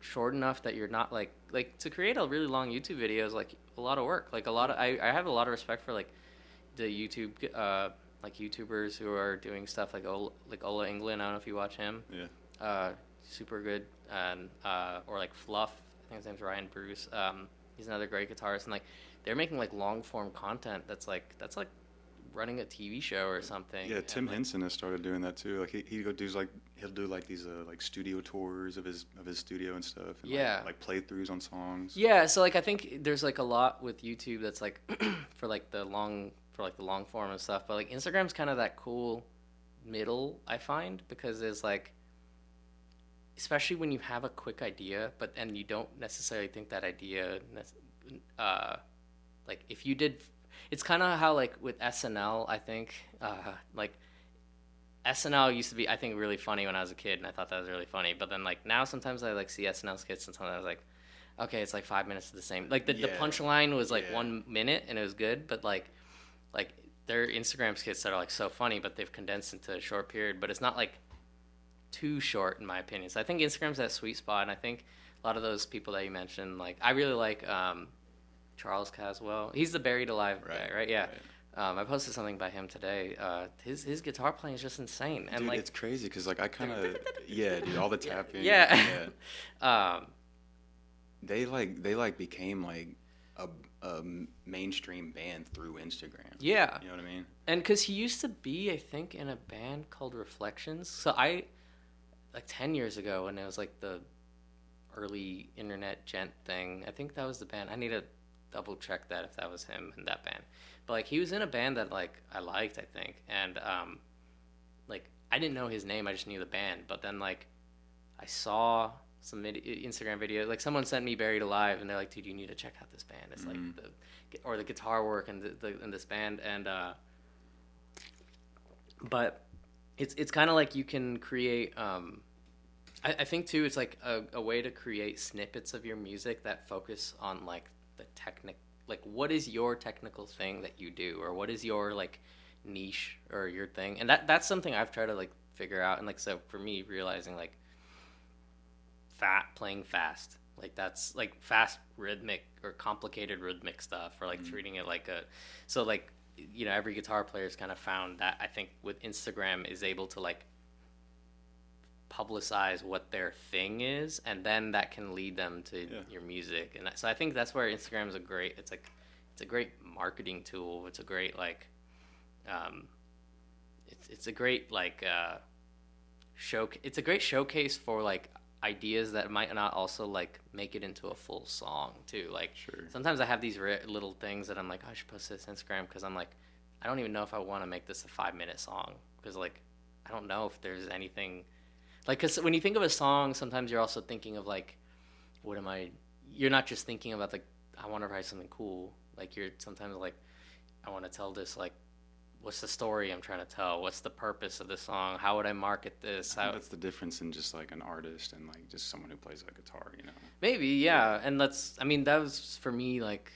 short enough that you're not like to create a really long YouTube video is like a lot of work. Like a lot of I have a lot of respect for like the YouTube like YouTubers who are doing stuff like Ola England. I don't know if you watch him. Yeah. Super good. And or like Fluff. I think his name's Ryan Bruce. He's another great guitarist, and like they're making like long form content that's like running a TV show or something. Yeah, Tim like, Henson has started doing that too. Like he'll do like these like studio tours of his studio and stuff. And like playthroughs on songs. Yeah, so like I think there's like a lot with YouTube that's like for the long form and stuff, but like Instagram's kind of that cool middle, I find, because there's like, especially when you have a quick idea, but then you don't necessarily think that idea like if you did, it's kind of how like with SNL, I think like SNL used to be, I think, really funny when I was a kid, and I thought that was really funny, but then like now sometimes I like see SNL skits and sometimes I was like, okay, it's like 5 minutes of the same, like the punchline was like 1 minute and it was good, but like their Instagram skits that are like so funny, but they've condensed into a short period, but it's not like too short in my opinion. So I think Instagram's that sweet spot, and I think a lot of those people that you mentioned, like I really like Charles Caswell. He's the Buried Alive guy, right? Yeah. Right. I posted something by him today. His guitar playing is just insane, and dude, like it's crazy because like I kind of dude, all the tapping. Yeah. They became like a mainstream band through Instagram. Yeah. You know what I mean? And because he used to be, I think, in a band called Reflections. So I, like 10 years ago, when it was like the early internet gent thing, I think that was the band. I need to double check that if that was him in that band. But like he was in a band that like I liked, I think. And like I didn't know his name, I just knew the band. But then like I saw some Instagram video, like someone sent me Buried Alive, and they're like, dude, you need to check out this band. It's like the guitar work and in this band, and but it's kind of like you can create. I think too, it's like a way to create snippets of your music that focus on like the technique, like what is your technical thing that you do, or what is your like niche or your thing, and that's something I've tried to like figure out, and like so for me realizing like playing fast, like that's like fast rhythmic or complicated rhythmic stuff, or like treating it like a, so like, you know, every guitar player's kind of found that I think with Instagram is able to like publicize what their thing is, and then that can lead them to your music. And so I think that's where Instagram is it's a great marketing tool. It's a great like it's a great like it's a great showcase for like ideas that might not also like make it into a full song too. Like sometimes I have these little things that I'm like, oh, I should post this Instagram, because I'm like, I don't even know if I want to make this a 5-minute song, because like I don't know if there's anything like, because when you think of a song, sometimes you're also thinking of like, you're not just thinking about like, I want to write something cool. Like you're sometimes like, I want to tell this, like, what's the story I'm trying to tell? What's the purpose of the song? How would I market this? I think that's the difference in just like an artist and like just someone who plays a guitar, you know? Maybe, yeah. And that was for me, like,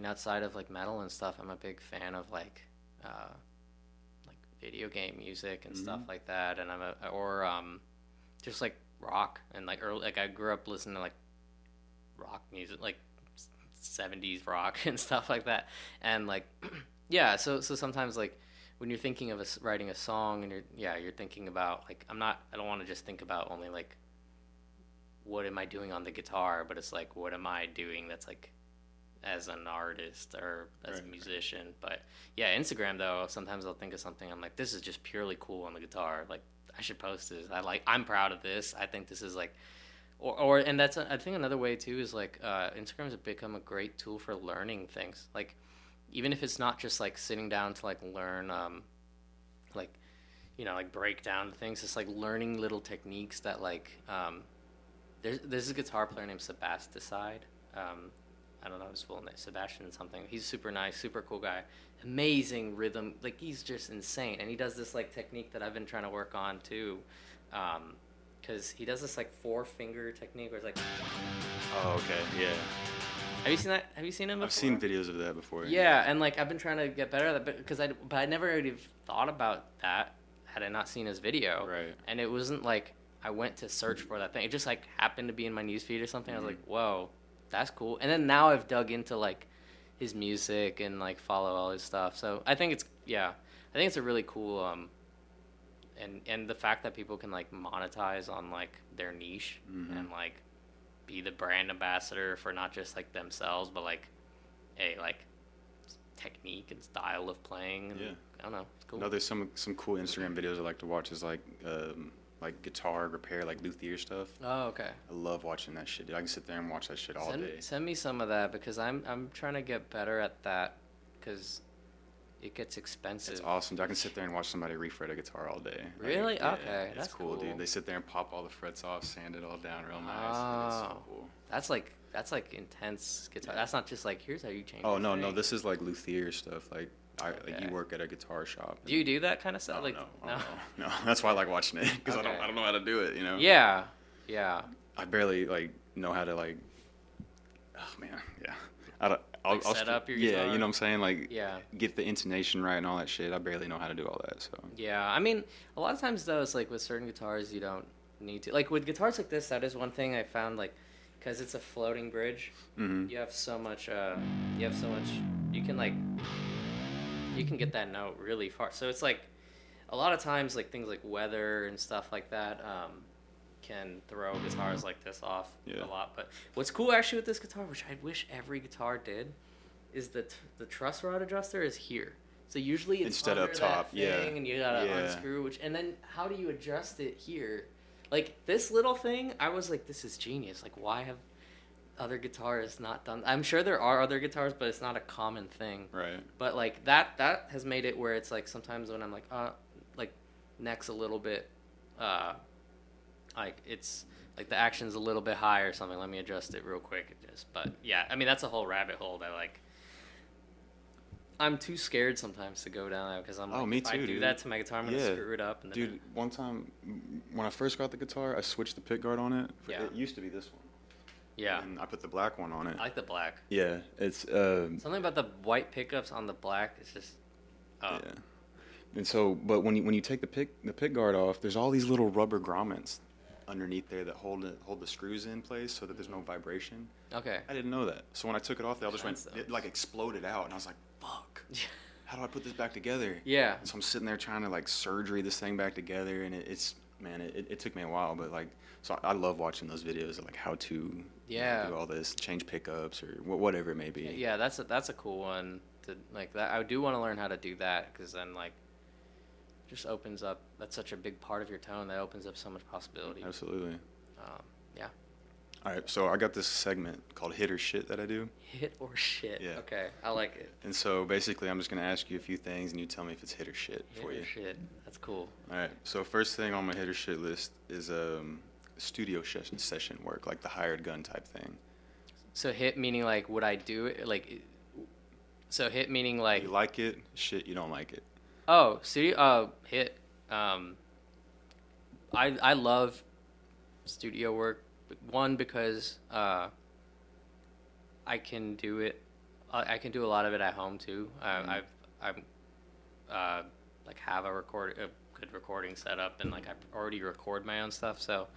outside of like metal and stuff, I'm a big fan of like video game music and stuff like that. And just like rock and like early, like I grew up listening to like rock music, like 70s rock and stuff like that. And like, yeah, so sometimes like when you're thinking of writing a song, and you're thinking about like, I don't want to just think about only like what am I doing on the guitar, but it's like what am I doing that's like as an artist or as a musician. But yeah, Instagram though, sometimes I'll think of something, I'm like, this is just purely cool on the guitar, like I should post this. I'm proud of this. I think this is like, and that's I think another way too is like Instagram has become a great tool for learning things. Like even if it's not just like sitting down to like learn, like, you know, like break down things. It's like learning little techniques that like there's a guitar player named Sebasticide. I don't know his full name, Sebastian something. He's super nice, super cool guy. Amazing rhythm. Like he's just insane. And he does this like technique that I've been trying to work on too. Cause he does this like 4-finger technique where it's like. Oh, okay. Yeah. Have you seen that? Have you seen him before? I've seen videos of that before. Yeah. And like I've been trying to get better at that, because but I never really thought about that had I not seen his video. Right. And it wasn't like I went to search for that thing. It just like happened to be in my newsfeed or something. I was like, whoa, that's cool. And then now I've dug into like his music and like follow all his stuff. So I think it's a really cool and the fact that people can like monetize on like their niche and like be the brand ambassador for not just like themselves, but like a like technique and style of playing. And, I don't know, it's cool. No, there's some cool Instagram videos I like to watch is like guitar repair, like Luthier stuff. Oh, okay. I love watching that shit, dude. I can sit there and watch that shit all day. Send me some of that, because I'm trying to get better at that, because it gets expensive. It's awesome. I can sit there and watch somebody refret a guitar all day. Really? Like, yeah, okay. That's cool, dude. They sit there and pop all the frets off, sand it all down real nice. Oh, it's so cool. That's like intense guitar. That's not just like, here's how you change. Oh, no. This is like Luthier stuff. Like, like you work at a guitar shop. Do you do that kind of stuff? No. That's why I like watching it, because I don't know how to do it, you know? Yeah. I barely like know how to like. Oh man, yeah. I'll set up your guitar. Yeah, you know what I'm saying? Like, get the intonation right and all that shit. I barely know how to do all that. So. Yeah, I mean, a lot of times though, it's like with certain guitars you don't need to. Like with guitars like this, that is one thing I found, like, because it's a floating bridge. Mm-hmm. You have so much. You can like. You can get that note really far. So it's like, a lot of times like things like weather and stuff like that can throw guitars like this off a lot. But what's cool actually with this guitar, which I wish every guitar did, is that the truss rod adjuster is here. So usually it's instead under up top, that thing, and you gotta unscrew. And then how do you adjust it here? Like this little thing, I was like, this is genius. Like, why have other guitarists not done? I'm sure there are other guitars, but it's not a common thing. Right. But like that has made it where it's like sometimes when I'm like neck's a little bit, like it's like the action's a little bit high or something. Let me adjust it real quick. But yeah, I mean that's a whole rabbit hole that like. I'm too scared sometimes to go down there because I'm like, me if too, I do dude. that to my guitar, I'm going to screw it up. And then dude, one time when I first got the guitar, I switched the pick guard on it. It used to be this one. Yeah. And I put the black one on it. I like the black. Yeah. It's something about the white pickups on the black. It's just. Oh. Yeah. And so, but when you take the pick guard off, there's all these little rubber grommets underneath there that hold the screws in place so that there's no vibration. Okay. I didn't know that. So when I took it off, they all just went, it like exploded out, and I was like, fuck. How do I put this back together? Yeah. And so I'm sitting there trying to like surgery this thing back together, and it took me a while, but like, so I love watching those videos of like how to do all this, change pickups or whatever it may be. Yeah, that's a cool one to like that. I do want to learn how to do that because then like just opens up. That's such a big part of your tone that opens up so much possibility. Absolutely. Yeah. All right, so I got this segment called Hit or Shit that I do. Hit or shit. Yeah. Okay, I like it. And so basically, I'm just gonna ask you a few things, and you tell me if it's hit or shit for you. Hit or shit. That's cool. All right. So first thing on my hit or shit list is studio session work, like the hired gun type thing. So hit meaning like would I do it like? So hit meaning like you like it, shit you don't like it. Oh, studio. Hit. I love studio work. One because I can do it. I can do a lot of it at home too. I like have a good recording setup, and like I already record my own stuff. So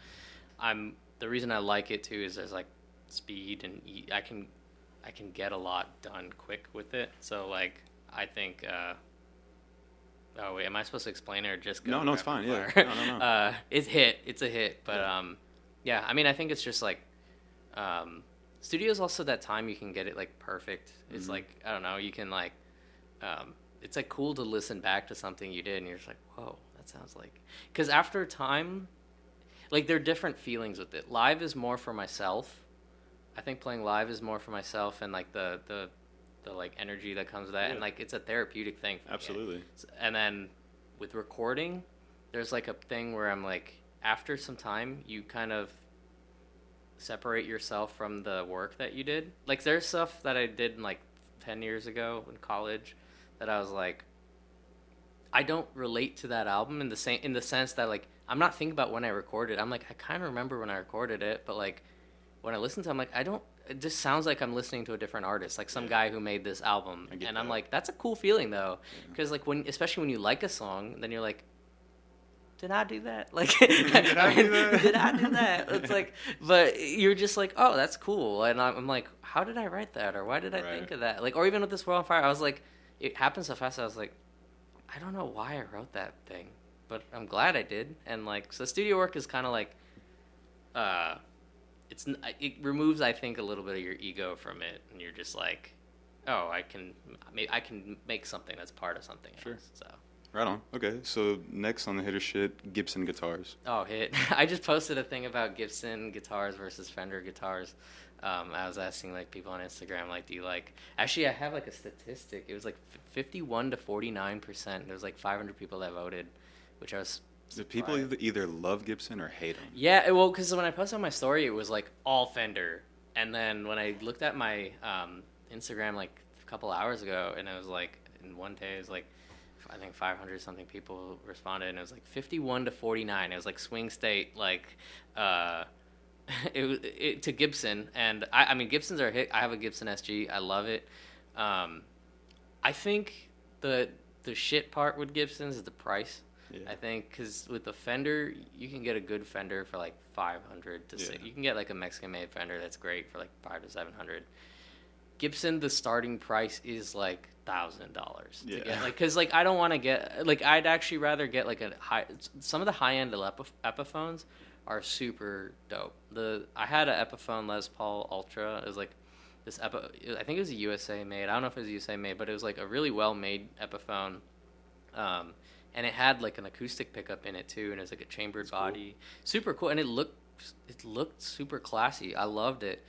the reason I like it too is there's like speed and I can get a lot done quick with it. So like I think. Oh wait, am I supposed to explain it or just go? No, it's fine. Yeah. No. It's a hit, but yeah. I mean, I think it's just like, studio's also that time you can get it like perfect. It's like I don't know, you can like, it's like cool to listen back to something you did, and you're just like, whoa, that sounds like. Because after time, like there are different feelings with it. Live is more for myself. I think playing live is more for myself, and like the like energy that comes with that, and like it's a therapeutic thing for Absolutely. me. And then with recording, there's like a thing where I'm like, after some time you kind of separate yourself from the work that you did. Like there's stuff that I did like 10 years ago in college that I was like, I don't relate to that album in the sense that like I'm not thinking about when I recorded. I'm like, I kind of remember when I recorded it, but like when I listen to it, I'm like, it just sounds like I'm listening to a different artist, like some guy who made this album. And I'm like, that's a cool feeling though. Because like especially when you like a song, then you're like, did I do that? Like, did I do that? It's like, but you're just like, oh, that's cool. And I'm like, how did I write that? Or why did I think of that? Like, or even with This World on Fire, I was like, it happened so fast. I was like, I don't know why I wrote that thing, but I'm glad I did. And like, so studio work is kind of like, it removes, I think, a little bit of your ego from it, and you're just like, oh, I can make something that's part of something else. So. Right on. Okay, so next on the hitter shit, Gibson guitars. Oh, hit. I just posted a thing about Gibson guitars versus Fender guitars. I was asking like people on Instagram, like, do you like... Actually, I have like a statistic. It was like 51 to 49%. There was like 500 people that voted, which I was... Do people either love Gibson or hate them? Yeah, well, because when I posted on my story, it was like all Fender. And then when I looked at my Instagram like a couple hours ago, and it was like, in one day, it was like, I think 500 something people responded, and it was like 51 to 49. It was like swing state, like it to Gibson. And I mean, Gibsons are a hit. I have a Gibson SG. I love it. I think the shit part with Gibsons is the price. Yeah. I think because with the Fender, you can get a good Fender for like 500 to say. You can get like a Mexican-made Fender that's great for like 500 to 700. Gibson, the starting price is like $1,000 to get, like, because like I don't want to get, like, I'd actually rather get like some of the high-end Epiphones are super dope. I had an Epiphone Les Paul Ultra. It was like this I think it was a USA made. I don't know if it was USA made, but it was like a really well made Epiphone. And it had like an acoustic pickup in it too, and it was like a chambered body, super cool, and it looked super classy. I loved it.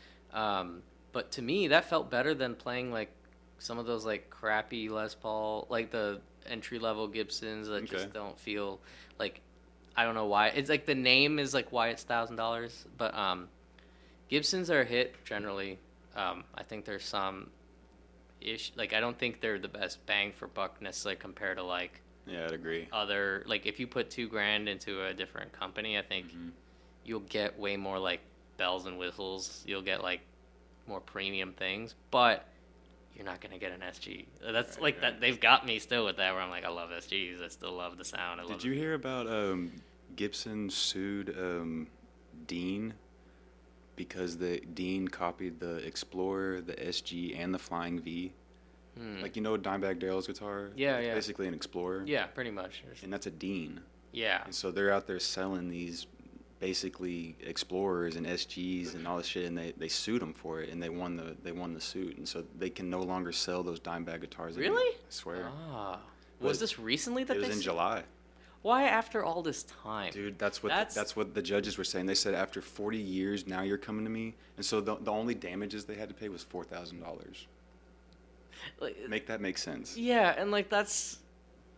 But to me, that felt better than playing like some of those like crappy Les Paul, like the entry level Gibsons that just don't feel like, I don't know why. It's like the name is like why it's $1,000, but Gibsons are a hit generally. I think there's some like I don't think they're the best bang for buck necessarily compared to like, yeah, I'd agree. Other, like if you put $2,000 into a different company, I think you'll get way more like bells and whistles. You'll get like more premium things, but you're not gonna get an SG. That's that. They've got me still with that, where I'm like, I love SGs. I still love the sound. Did you hear about Gibson sued Dean because the Dean copied the Explorer, the SG, and the Flying V? Like, you know Dimebag Darrell's guitar? Yeah, it's basically an Explorer. Yeah, pretty much. And that's a Dean. Yeah. And so they're out there selling these basically Explorers and SGs and all this shit, and they sued them for it, and they won the suit, and so they can no longer sell those Dimebag guitars anymore. Really? I swear. Was this recently that it was in July? Why after all this time? Dude, that's what the judges were saying. They said after 40 years, now you're coming to me, and so the only damages they had to pay was $4,000. Make that make sense. Yeah, and like that's.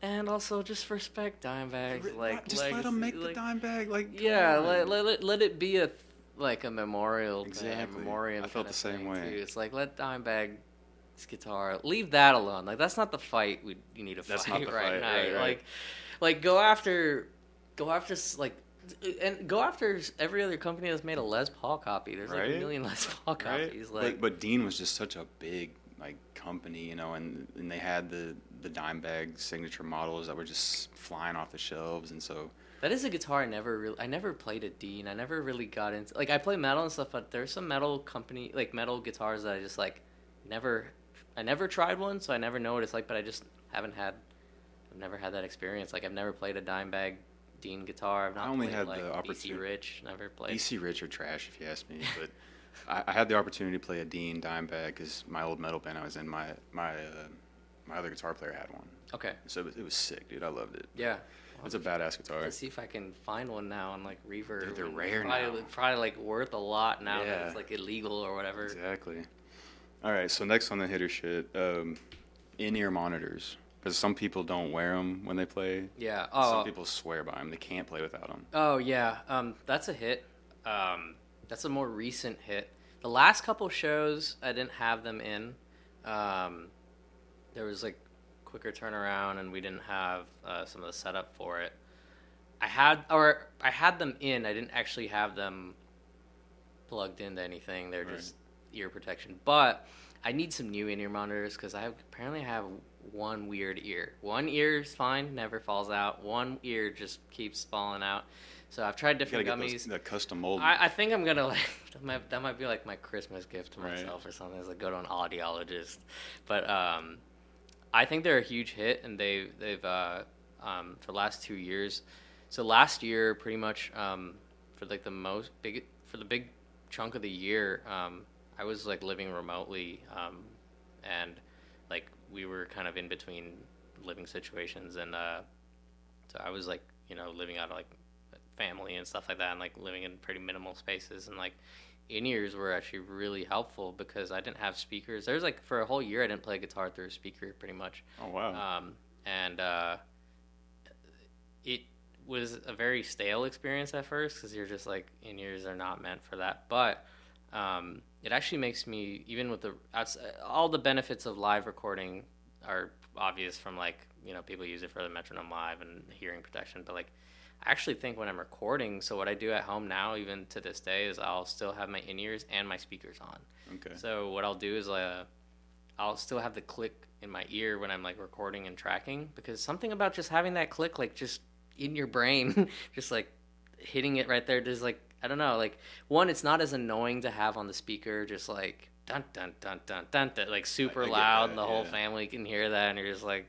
And also, just respect Dimebags. Like, just let them make the Dimebag. Like, yeah, let it be a memorial. Exactly. Memoriam. I felt the same way. Too. It's like, let Dimebag's guitar, leave that alone. Like, that's not the fight you need to fight right fight, now. Right. Like go after like. And go after every other company that's made a Les Paul copy. There's like a million Les Paul copies. Like, but Dean was just such a big like company, you know, and they had the Dimebag signature models that were just flying off the shelves, and so that is a guitar I never played a Dean. I never really got into, like, I play metal and stuff, but there's some metal guitars that I just like I never tried one, so I never know what it's like, but I just I've never had that experience. Like, I've never played a Dimebag Dean guitar. I've not played had like the BC opportunity. Rich. Never played. BC Rich are trash if you ask me, but I had the opportunity to play a Dean Dimebag because my old metal band I was in, my other guitar player had one. Okay. So it was sick, dude. I loved it. Yeah. It's a badass guitar. Let's see if I can find one now on like Reverb. Dude, they're rare now. Probably like worth a lot now that that it's like illegal or whatever. Exactly. All right, so next on the hitter shit, in-ear monitors. Because some people don't wear them when they play. Yeah. Some people swear by them. They can't play without them. Oh, yeah. That's a hit. That's a more recent hit. The last couple shows, I didn't have them in. There was like quicker turnaround, and we didn't have some of the setup for it. I had them in. I didn't actually have them plugged into anything. They're just ear protection. But I need some new in-ear monitors because I apparently have one weird ear. One ear is fine, never falls out. One ear just keeps falling out. So I've tried different gummies. The custom mold. I think I'm gonna that might be like my Christmas gift to myself or something. Is like go to an audiologist. But I think they're a huge hit, and they've for the last 2 years. So last year, pretty much for like the big chunk of the year, I was like living remotely, and like we were kind of in between living situations, and so I was like, you know, living out of like family and stuff like that, and like living in pretty minimal spaces, and like in-ears were actually really helpful because I didn't have speakers. There's like for a whole year I didn't play guitar through a speaker pretty much. Oh wow. And it was a very stale experience at first because you're just like, in-ears are not meant for that, but it actually makes me, even with all the benefits of live recording are obvious from like, you know, people use it for the metronome live and hearing protection, but like I actually think when I'm recording, so what I do at home now, even to this day, is I'll still have my in-ears and my speakers on. Okay. So what I'll do is I'll still have the click in my ear when I'm like recording and tracking, because something about just having that click like just in your brain, just like hitting it right there. Just like, I don't know, like one, it's not as annoying to have on the speaker, just like dun dun dun dun dun, dun like super loud, and the whole family can hear that, and you're just like,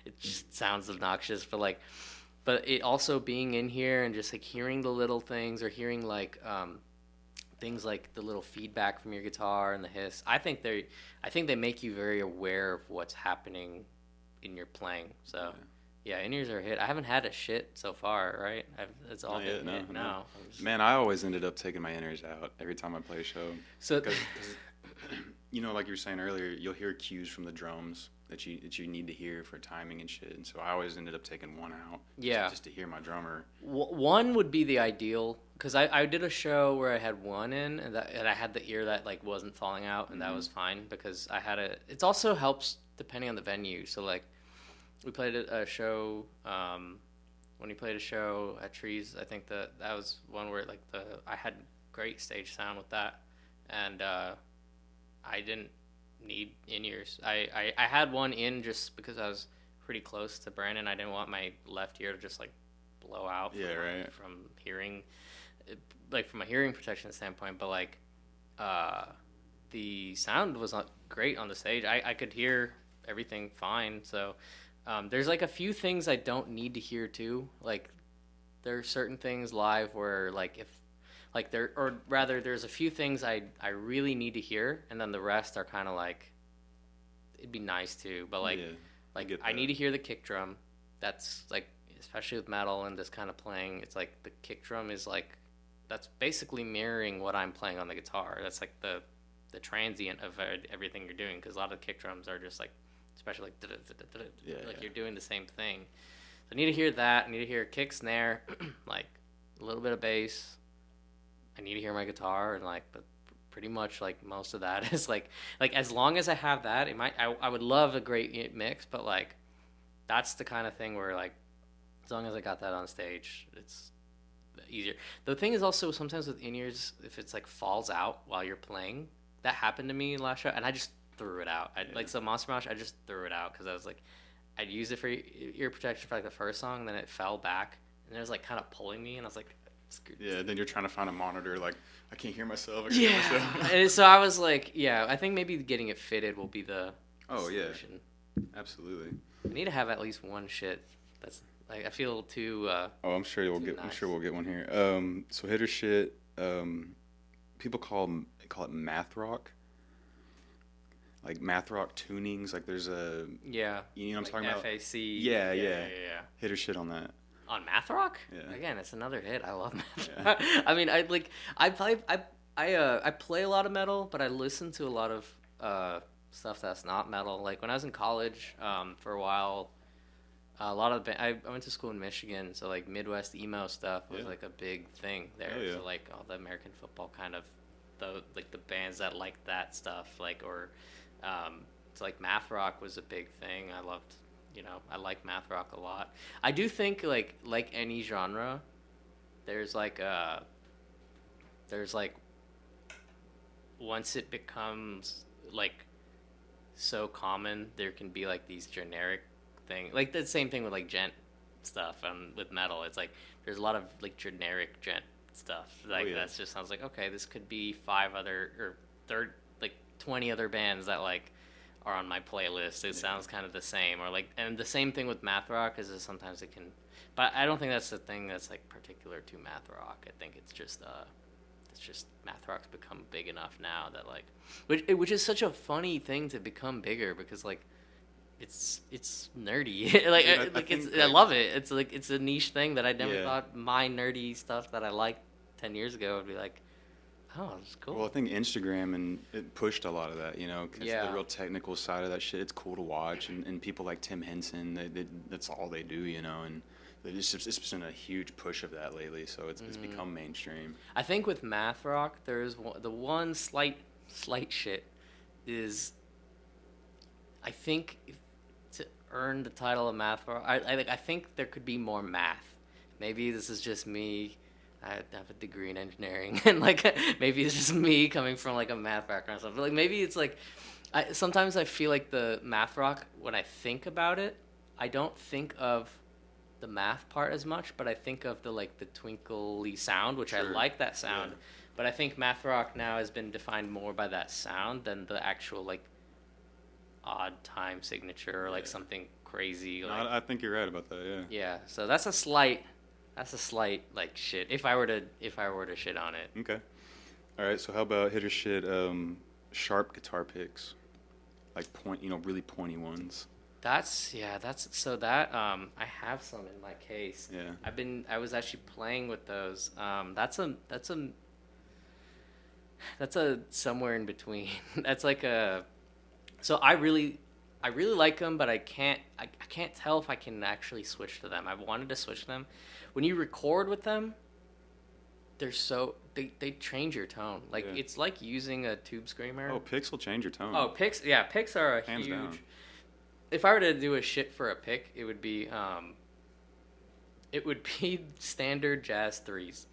it just sounds obnoxious, but it also being in here and just like hearing the little things, or hearing like things like the little feedback from your guitar and the hiss. I think they make you very aware of what's happening in your playing. So yeah, in-ears are a hit. I haven't had a shit so far, right? It's all hit now. Man, I always ended up taking my in-ears out every time I play a show. So, cause, you know, like you were saying earlier, you'll hear cues from the drums that you need to hear for timing and shit. And so I always ended up taking one out. Just to hear my drummer. One would be the ideal, because I did a show where I had one in, and I had the ear that like wasn't falling out, and that was fine, because I had it also helps depending on the venue. So like, we played a show, when we played a show at Trees, I think that was one where like I had great stage sound with that, and I didn't need in-ears. I had one in just because I was pretty close to Brandon. I didn't want my left ear to just like blow out from hearing, like from a hearing protection standpoint, but like the sound was not great on the stage. I could hear everything fine, so there's like a few things I don't need to hear too. Like there are certain things live where like there's a few things I really need to hear, and then the rest are kind of like, it'd be nice to, but like I need to hear the kick drum. That's like, especially with metal and this kind of playing, it's like the kick drum is like, that's basically mirroring what I'm playing on the guitar. That's like the transient of everything you're doing, because a lot of the kick drums are just like, especially like you're doing the same thing. So I need to hear that. I need to hear kick, snare, like a little bit of bass. I need to hear my guitar, and like, but pretty much like most of that is like as long as I have that, I would love a great mix, but like that's the kind of thing where like as long as I got that on stage, it's easier. The thing is also sometimes with in-ears, if it's like falls out while you're playing, that happened to me last show, and I just threw it out. Like some Monster Mosh, I just threw it out because I was like, I'd use it for ear protection for like the first song, then it fell back, and it was like kind of pulling me, and I was like, yeah, then you're trying to find a monitor, like, I can't hear myself. And so I was like, I think maybe getting it fitted will be the solution. Absolutely. I need to have at least one shit that's like, I feel too I'm sure we'll get nice. I'm sure we'll get one here. So hitter shit, people call it math rock. Like math rock tunings, like there's a you know what I'm talking about? FAC. Yeah. Hitter shit on that. On math rock? Yeah. Again, it's another hit. I love math rock. I mean, I play a lot of metal, but I listen to a lot of stuff that's not metal. Like when I was in college, for a while, a lot of I went to school in Michigan, so like Midwest emo stuff was like a big thing there. Oh, yeah. So like all the American football kind of the bands that like that stuff, like, or it's like math rock was a big thing. I loved. I like math rock a lot. I do think like any genre, there's like once it becomes like so common, there can be like these generic things. Like the same thing with like gent stuff and with metal. It's like there's a lot of like generic gent stuff. Like that just sounds like, okay, this could be 5 other or 20 other bands that like are on my playlist. It sounds kind of the same, or like, and the same thing with math rock is that sometimes it can, but I don't think that's the thing that's like particular to math rock. I think it's just math rock's become big enough now that like, which is such a funny thing to become bigger, because like it's nerdy. I love it. It's like, it's a niche thing that I never thought my nerdy stuff that I liked 10 years ago would be like, oh, that's cool. Well, I think Instagram and it pushed a lot of that, because the real technical side of that shit, it's cool to watch, and people like Tim Henson, that's all they do, and it's been a huge push of that lately, so it's become mainstream. I think with math rock, there's the one slight shit is, I think to earn the title of math rock, I think there could be more math. Maybe this is just me. I have a degree in engineering, and like maybe it's just me coming from like a math background and stuff. But like maybe it's like, sometimes I feel like the math rock, when I think about it, I don't think of the math part as much, but I think of the twinkly sound, which I Sure. like that sound. Yeah. But I think math rock now has been defined more by that sound than the actual odd time signature or something crazy. No, I think you're right about that. Yeah. Yeah, so that's a slight shit. If I were to shit on it. Okay. All right. So how about hit or shit? Sharp guitar picks, like really pointy ones. I have some in my case. Yeah. I was actually playing with those. That's a somewhere in between. That's like a. So I really like them, but I can't tell if I can actually switch to them. I've wanted to switch them. When you record with them, they change your tone. It's like using a tube screamer. Oh, picks will change your tone. Oh, picks. Yeah, picks are Hands huge. down. If I were to do a shit for a pick, it would be standard jazz threes.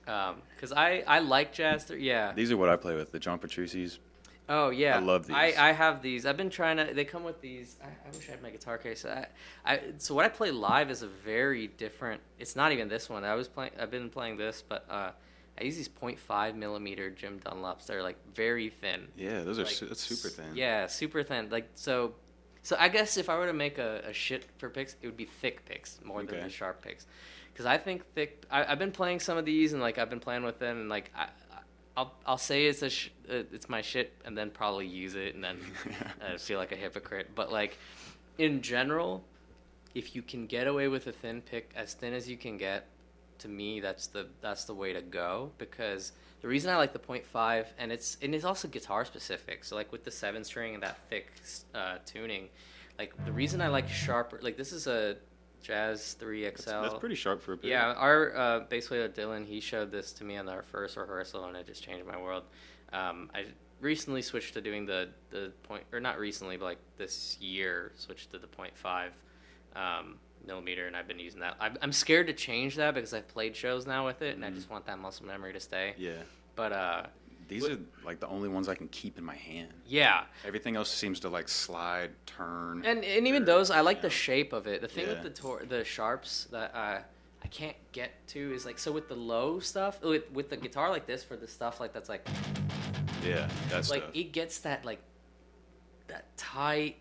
Because I like jazz three. Yeah. These are what I play with, the John Petrucci's. Oh yeah, I love these. I have these. I've been trying to. They come with these. I wish I had my guitar case. So what I play live is a very different. It's not even this one. I've been playing this, but I use these 0.5 millimeter Jim Dunlops. They're very thin. Yeah, those are that's super thin. Yeah, super thin. So I guess if I were to make a shit for picks, it would be thick picks more than the sharp picks, because I think thick. I've been playing some of these and I've been playing with them and I'll say it's my shit and then probably use it and then feel like a hypocrite. But in general, if you can get away with a thin pick, as thin as you can get, to me that's the way to go. Because the reason I like the 0.5 and it's also guitar specific. So with the 7-string and that thick tuning, the reason I like sharper. This is a Jazz 3 XL. That's pretty sharp for a pick. Yeah, our bass player Dylan, he showed this to me on our first rehearsal, and it just changed my world. I recently switched to doing the point, or not recently, but this year, switched to the 0.5 millimeter, and I've been using that. I'm scared to change that because I've played shows now with it, and I just want that muscle memory to stay. Yeah. But these are the only ones I can keep in my hand. Yeah. Everything else seems to slide, turn. And even those, I like the shape of it. The thing with the sharps that I can't get to is so with the low stuff, with the guitar like this, for the stuff that's yeah, that's it gets that that tight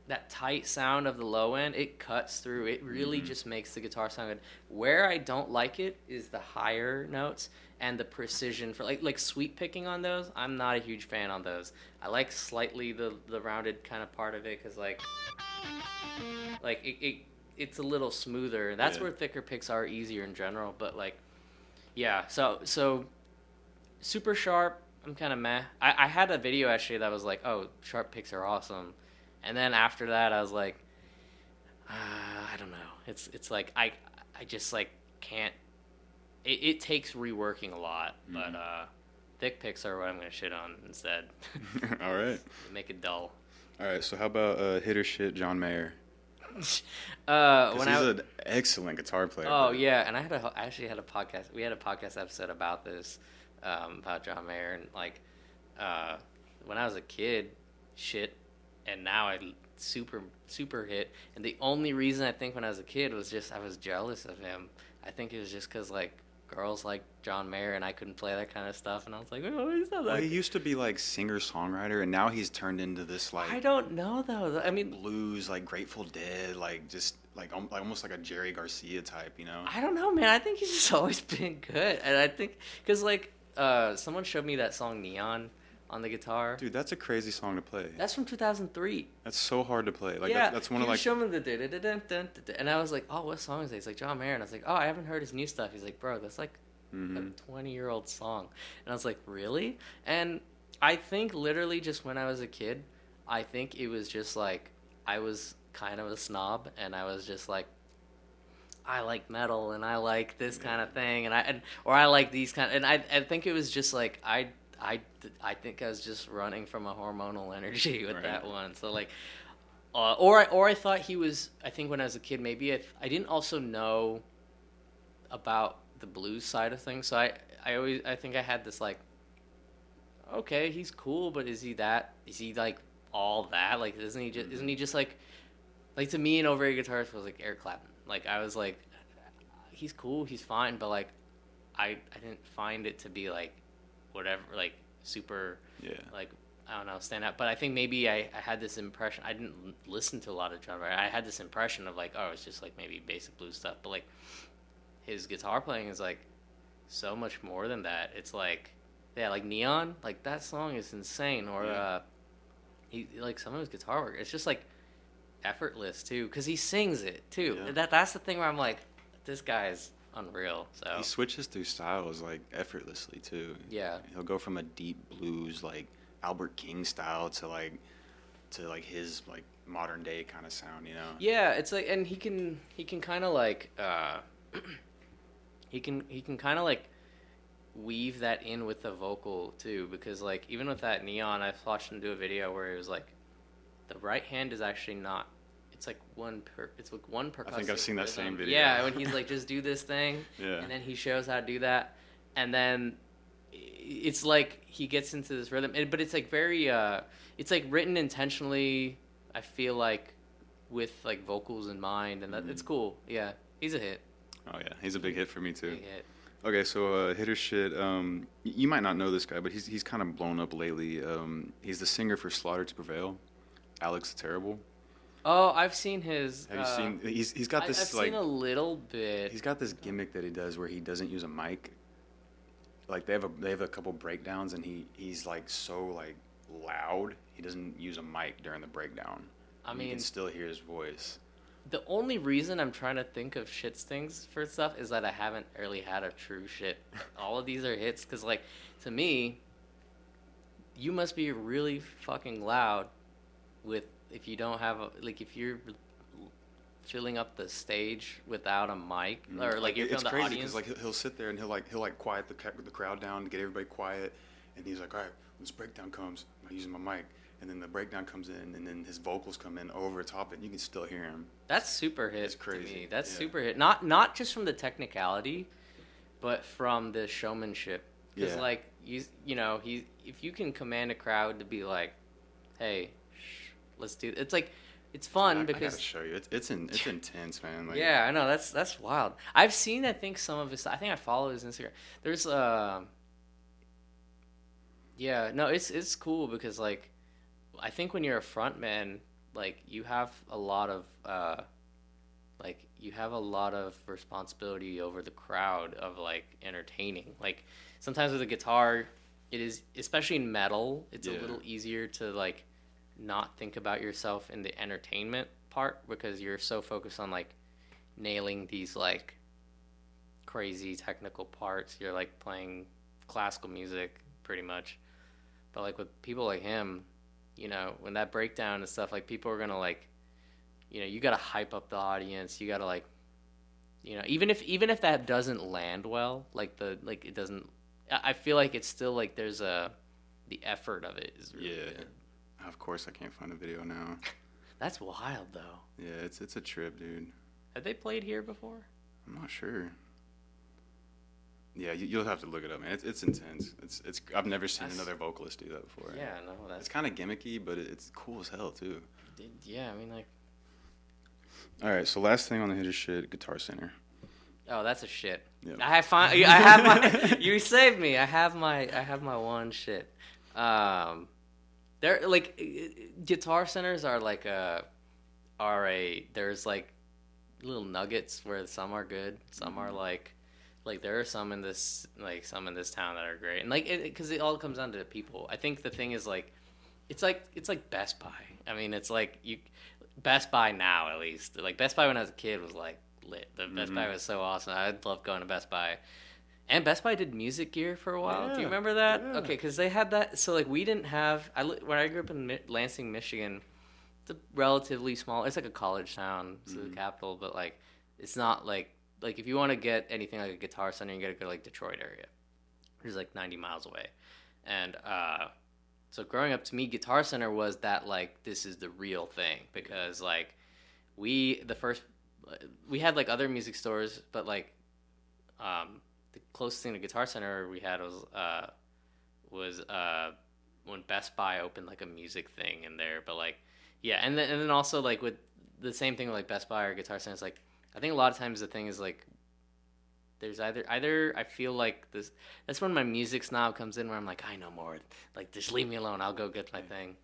that tight sound of the low end. It cuts through. It really just makes the guitar sound good. Where I don't like it is the higher notes and the precision for like sweep picking on those. I'm not a huge fan on those. I like slightly the rounded kind of part of it because it's a little smoother. That's where thicker picks are easier in general. But so super sharp, I'm kind of meh. I had a video actually that was oh, sharp picks are awesome. And then after that, I was I don't know. It's I just can't. It takes reworking a lot, but thick picks are what I'm gonna shit on instead. All right. Make it dull. All right. So how about hit or shit John Mayer? He's an excellent guitar player. Oh yeah, and I actually had a podcast. We had a podcast episode about this, about John Mayer, and when I was a kid, shit. And now I super hit. And the only reason I think when I was a kid was just I was jealous of him. I think it was just because girls like John Mayer and I couldn't play that kind of stuff. And I was oh, he's not that. Well, he used to be singer-songwriter, and now he's turned into this I don't know though. I mean, blues, Grateful Dead, just almost like a Jerry Garcia type, you know? I don't know, man. I think he's just always been good. And I think because someone showed me that song Neon on the guitar. Dude, that's a crazy song to play. That's from 2003. That's so hard to play. That's one of show me the and I was oh, what song is that? He's John Mayer, and I was oh, I haven't heard his new stuff. He's bro, that's a 20-year-old song. And I was really? And I think literally just when I was a kid, I think it was just I was kind of a snob, and I was just I like metal, and I like this kind of thing, or I like these kind of, and I think it was just I think I was just running from a hormonal energy with that one. So or I thought he was. I think when I was a kid, maybe I didn't also know about the blues side of things. So I think I had this okay, he's cool, but is he that? Is he all that? Isn't he just to me an overrated guitarist was Eric Clapton. Like I was like, he's cool, he's fine, but like I didn't find it to be like whatever, like super, like I don't know, stand out. But I think maybe I had this impression. I didn't listen to a lot of drum. I had this impression of like, oh, it's just like maybe basic blues stuff. But like his guitar playing is like so much more than that. It's like, yeah, like Neon, like that song is insane. Or he like some of his guitar work, it's just like effortless too, because he sings it too. That's the thing where I'm like, this guy's unreal. So he switches through styles like effortlessly too. Yeah, he'll go from a deep blues like Albert King style to like his like modern day kind of sound, you know. Yeah, it's like, and he can kind of like he can kind of like weave that in with the vocal too, because like even with that Neon, I've watched him do a video where it was like the right hand is actually not, it's like one percussive. I think I've seen that same video. Yeah, when he's like, just do this thing, and then he shows how to do that, and then it's like he gets into this rhythm, but it's like very it's like written intentionally, I feel like, with like vocals in mind, and that it's cool. Yeah, he's a hit. Oh yeah, he's a big hit for me too. Big hit. Okay, so hitter shit. You might not know this guy, but he's kind of blown up lately. He's the singer for Slaughter to Prevail, Alex the Terrible. Oh, I've seen his. Have you seen? He's got this. I've seen a little bit. He's got this gimmick that he does where he doesn't use a mic. Like they have a couple breakdowns, and he's like so like loud. He doesn't use a mic during the breakdown. I mean, you can still hear his voice. The only reason I'm trying to think of shit stings for stuff is that I haven't really had a true shit. All of these are hits, because like to me, you must be really fucking loud with, if you don't have if you're filling up the stage without a mic, or like you're filling the audience. It's crazy because like he'll sit there and he'll like quiet the crowd down to get everybody quiet, and he's like, all right, when this breakdown comes, I'm using my mic. And then the breakdown comes in, and then his vocals come in over top it, and you can still hear him. That's super hit. It's crazy. To me. That's super hit. Not just from the technicality, but from the showmanship. Because like you know, if you can command a crowd to be like, hey, let's do. It's like, it's fun because I gotta show you. It's intense, man. Like, yeah, I know, that's wild. I've seen, I think, some of his. I think I follow his Instagram. There's yeah, no, it's cool because like, I think when you're a front man, like you have a lot of responsibility over the crowd of like entertaining. Like sometimes with a guitar, it is, especially in metal, it's a little easier to like not think about yourself in the entertainment part, because you're so focused on like nailing these like crazy technical parts. You're like playing classical music pretty much. But like with people like him, you know, when that breakdown and stuff, like people are gonna like, you know, you gotta hype up the audience. You gotta like, you know, even if that doesn't land well, like it doesn't. I feel like it's still like there's the effort of it is really good. Of course, I can't find a video now. That's wild though. Yeah, it's a trip, dude. Have they played here before? I'm not sure. Yeah, you'll have to look it up, man. It's intense. It's I've never seen another vocalist do that before. Yeah, no, it's kind of gimmicky, but it's cool as hell too. Yeah, I mean like. All right, so last thing on the hitter shit, Guitar Center. Oh, that's a shit. Yep. I have my. You saved me. I have my one shit. They're like, Guitar Centers are like there's like little nuggets where some are good, some are like there are some in this town that are great, and like because it all comes down to people. I think the thing is like it's like Best Buy. I mean, it's like Best Buy now, at least. Like Best Buy when I was a kid was like lit. The Best Buy was so awesome. I love going to Best Buy. And Best Buy did music gear for a while. Yeah, do you remember that? Yeah. Okay, because they had that. So like we didn't have. When I grew up in Lansing, Michigan, it's a relatively small. It's like a college town. It's the capital, but like it's not like if you want to get anything like a Guitar Center, you gotta go to like Detroit area, which is like 90 miles away. And so growing up, to me, Guitar Center was that like this is the real thing, because like we had like other music stores, but like the closest thing to Guitar Center we had was when Best Buy opened like a music thing in there. But like, yeah, and then also like with the same thing with like Best Buy or Guitar Center, it's like I think a lot of times the thing is like there's either I feel like this. That's when my music snob comes in, where I'm like, I know more. Like, just leave me alone. I'll go get my thing.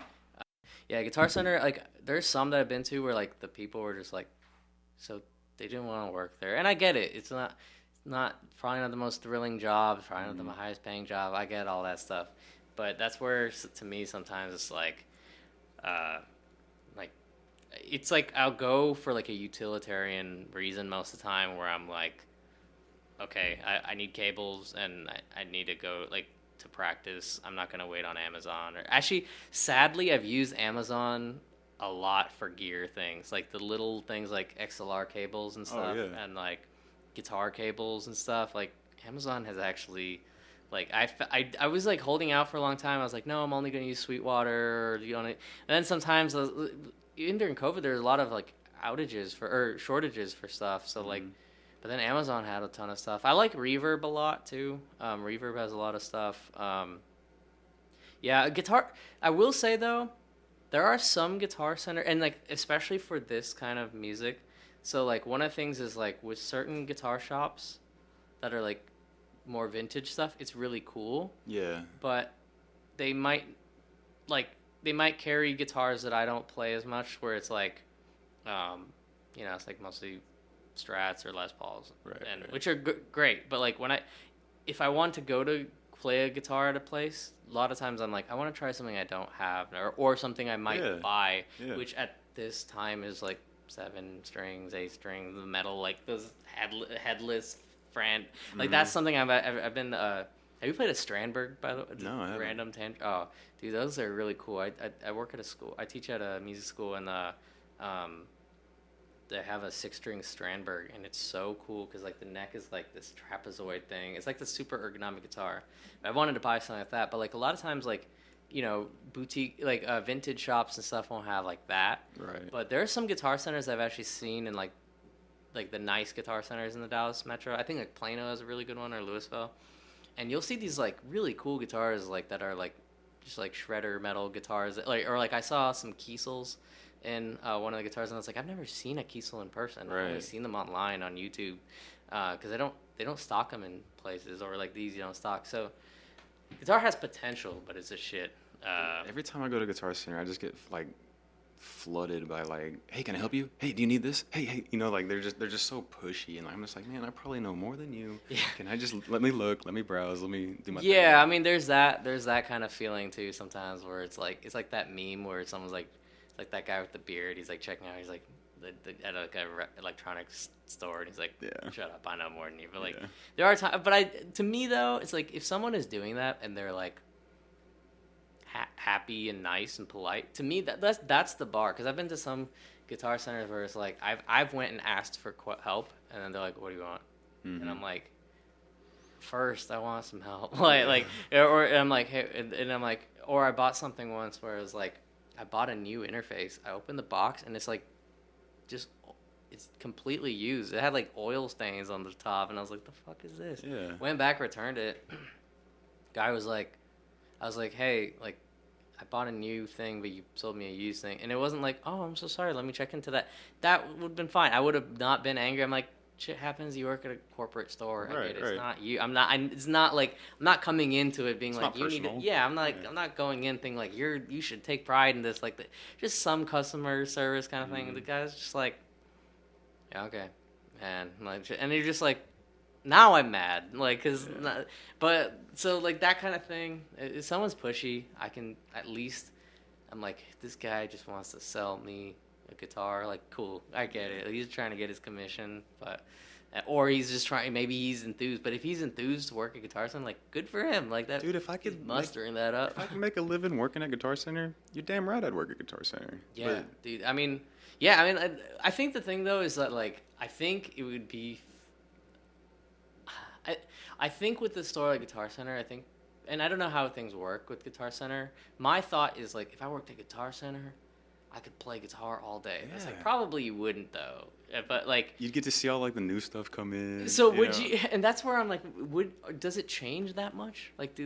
Yeah, Guitar Center. Like, there's some that I've been to where like the people were just like, so they didn't want to work there, and I get it. It's not probably not the most thrilling job. It's probably not the highest paying job. I get all that stuff, but that's where to me sometimes it's like it's like I'll go for like a utilitarian reason most of the time, where I'm like, okay, I need cables and I need to go like to practice. I'm not gonna wait on Amazon. Or actually, sadly, I've used Amazon a lot for gear things, like the little things like XLR cables and stuff, and like guitar cables and stuff. Like Amazon has actually, like I was like holding out for a long time. I was like, no, I'm only gonna use Sweetwater. Or, and then sometimes even during COVID, there was a lot of like outages or shortages for stuff. So like. But then Amazon had a ton of stuff. I like Reverb a lot too. Reverb has a lot of stuff. Yeah, guitar. I will say though, there are some Guitar Center, and like especially for this kind of music. So like one of the things is like with certain guitar shops that are like more vintage stuff, it's really cool. Yeah. But they might carry guitars that I don't play as much, where it's like, it's like mostly Strats or Les Pauls, which are great. But like if I want to go to play a guitar at a place, a lot of times I'm like, I want to try something I don't have, or something I might buy, which at this time is like 7 strings, 8 strings, the metal, like those headless Fran. Like that's something I've been. Have you played a Strandberg, by the way? No, I haven't. Random tangent. Oh, dude, those are really cool. I work at a school. I teach at a music school, and they have a 6-string Strandberg, and it's so cool because like the neck is like this trapezoid thing. It's like the super ergonomic guitar. I wanted to buy something like that, but like a lot of times like boutique like vintage shops and stuff won't have like that. Right. But there are some Guitar Centers I've actually seen in like the nice Guitar Centers in the Dallas metro. I think like Plano has a really good one, or Louisville, and you'll see these like really cool guitars like that are like just like shredder metal guitars that, or I saw some Kiesels in one of the guitars, and I was like, I've never seen a Kiesel in person. I've only seen them online on YouTube, because they don't stock them in places, or like these you don't stock. So guitar has potential, but it's a shit. Every time I go to Guitar Center, I just get like flooded by like, hey, can I help you? Hey, do you need this? Hey, like they're just so pushy, and I'm just like, man, I probably know more than you. Yeah. Can I just let me look, let me browse, let me do my thing? Yeah, I mean, there's that kind of feeling too sometimes, where it's like that meme where someone's like that guy with the beard. He's like checking out. He's like at like a electronics store, and he's like, shut up, I know more than you. But like there are times, but to me though, it's like if someone is doing that and they're like happy and nice and polite, to me that's the bar. Because I've been to some Guitar Centers where it's like I've went and asked for help, and then they're like, what do you want? And I'm like, first I want some help. and I'm like, hey, and I'm like, or I bought something once where it was like, I bought a new interface. I opened the box, and it's like, it's completely used. It had like oil stains on the top, and I was like, the fuck is this? Yeah. Went back, returned it. Guy was like, I was like, hey, like, I bought a new thing, but you sold me a used thing. And it wasn't like, oh, I'm so sorry, let me check into that. That would have been fine. I would have not been angry. I'm like, shit happens. You work at a corporate store. I get it. It's not you. It's not like I'm not coming into it being like, you need to. Yeah, I'm not going in thinking like you should take pride in this. Like just some customer service kind of thing. The guy's just like, yeah, okay, and like, and you're just like, now I'm mad, like, but so like that kind of thing. If someone's pushy, I can at least. I'm like, this guy just wants to sell me a guitar, like, cool, I get it. He's trying to get his commission, but or he's just trying. Maybe he's enthused, but if he's enthused to work at Guitar Center, like, good for him. Like that, dude. If I could mustering that up, if I can make a living working at Guitar Center, you're damn right I'd work at Guitar Center. Yeah, dude. I mean, I think the thing though is that like I think it would be. I think with the store like Guitar Center, and I don't know how things work with Guitar Center. My thought is like, if I worked at Guitar Center, I could play guitar all day. Yeah. It's like, probably you wouldn't though, but like you'd get to see all like the new stuff come in. So would you? And that's where I'm like, does it change that much? Like,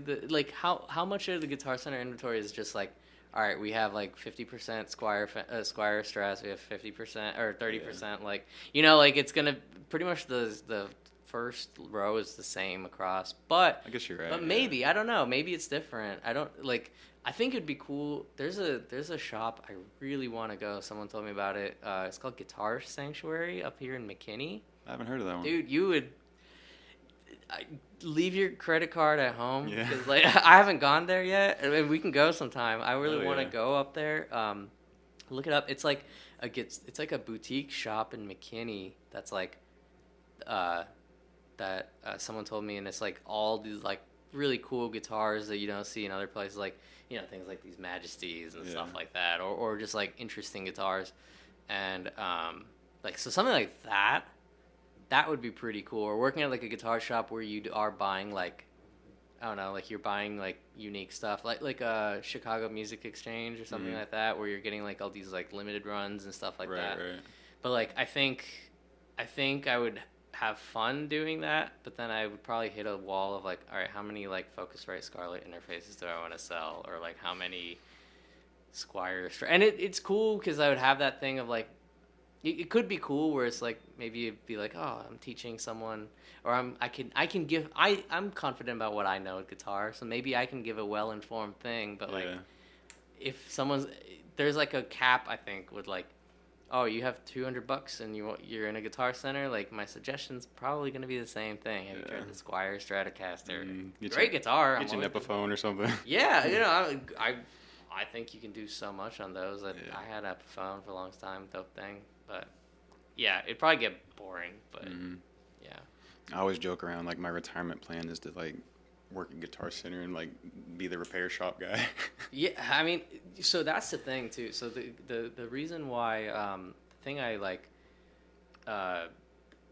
how much of the Guitar Center inventory is just like, all right, we have like 50% Squire Stress, we have 50% or 30%, like, you know, like it's gonna pretty much the first row is the same across, but I guess you're right. But maybe I don't know. Maybe it's different. I don't like. I think it'd be cool. There's a shop I really want to go. Someone told me about it. It's called Guitar Sanctuary up here in McKinney. I haven't heard of that one. Dude, you would leave your credit card at home. Yeah. Cause like I haven't gone there yet. I mean, we can go sometime. I really want to yeah. go up there. Look it up. It's like a boutique shop in McKinney that's like, someone told me, and it's like all these like really cool guitars that you don't see in other places, like, you know, things like these Majesties and stuff like that, or just like interesting guitars, and like, so something like that would be pretty cool. Or working at like a guitar shop where you are buying like, I don't know, like you're buying like unique stuff, like a Chicago Music Exchange or something like that, where you're getting like all these like limited runs and stuff like that. Right. But like I think I would have fun doing that, but then I would probably hit a wall of like, all right, how many like Focusrite Scarlett interfaces do I want to sell, or like how many Squire and it's cool because I would have that thing of like, it could be cool where it's like, maybe it'd be like, oh, I'm teaching someone, or I'm confident about what I know with guitar, so maybe I can give a well-informed thing, but like if there's like a cap, I think, with like, oh, you have $200 and you're in a Guitar Center, like my suggestion's probably going to be the same thing. Have you tried the Squire Stratocaster? Great guitar. Get you an Epiphone or something. Yeah, you know, I think you can do so much on those. I had an Epiphone for a long time, dope thing. But yeah, it'd probably get boring, but yeah. I always joke around, like my retirement plan is to like work at Guitar Center and like be the repair shop guy. Yeah, I mean, so that's the thing too. So the reason why the thing I like, the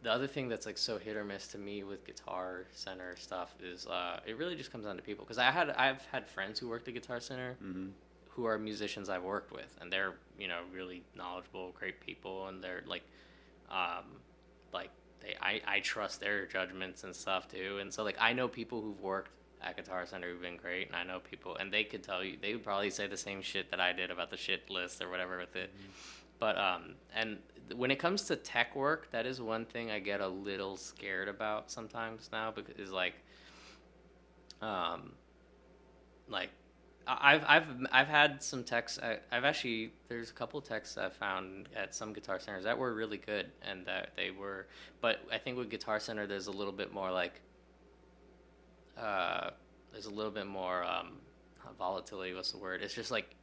other thing that's like so hit or miss to me with Guitar Center stuff is it really just comes down to people. Because I've had friends who worked at Guitar Center who are musicians I've worked with, and they're, you know, really knowledgeable, great people, and they're like I trust their judgments and stuff too. And so like I know people who've worked at Guitar Center who've been great, and I know people, and they could tell you, they would probably say the same shit that I did about the shit list or whatever with it. But and when it comes to tech work, that is one thing I get a little scared about sometimes now, because is like I've had some techs. I've actually, there's a couple techs I've found at some Guitar Centers that were really good, and that they were. But I think with Guitar Center, there's a little bit more like, volatility. What's the word? It's just like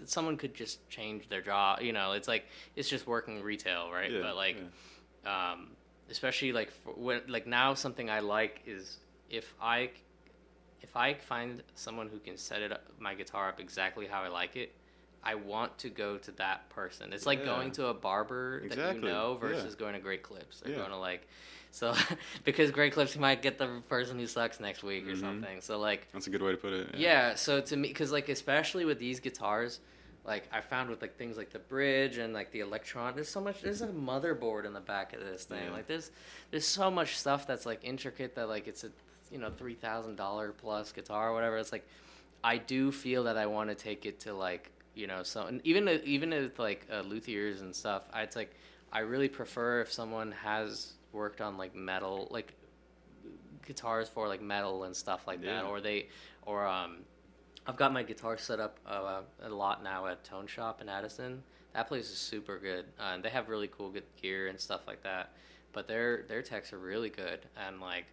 someone could just change their job. You know, it's like it's just working retail, right? But like, especially like now, something I like is if I find someone who can set my guitar up exactly how I like it, I want to go to that person. It's like going to a barber that you know versus going to Great Clips. They're going to like, so because Great Clips, you might get the person who sucks next week or something. So like, that's a good way to put it. Yeah. So to me, because like especially with these guitars, like I found with like things like the bridge and like the electron, there's a motherboard in the back of this thing. Like there's so much stuff that's like intricate that like it's a, you know, $3,000 plus guitar or whatever. It's like, I do feel that I want to take it to like, you know, so, and even with like luthiers and stuff, it's like, I really prefer if someone has worked on like metal, like guitars for like metal and stuff like that, or I've got my guitar set up a lot now at Tone Shop in Addison. That place is super good, and they have really cool good gear and stuff like that. But their techs are really good, and like,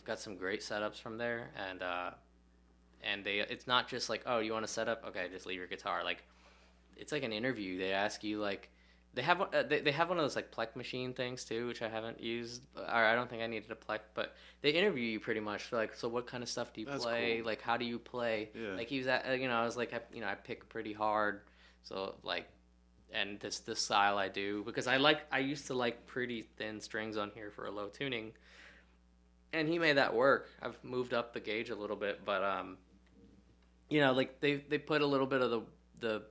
got some great setups from there, and it's not just like, oh, you want to set up, okay, just leave your guitar. Like, it's like an interview. They ask you like, they have one of those like plec machine things too, which I haven't used, or I don't think I needed a plec, but they interview you pretty much. Like, so what kind of stuff do you play? Cool. Like, how do you play? Like, he was at, you know, I was like, I pick pretty hard, so like, and this style I do, because I used to like pretty thin strings on here for a low tuning. And he made that work. I've moved up the gauge a little bit, but you know, like they put a little bit of the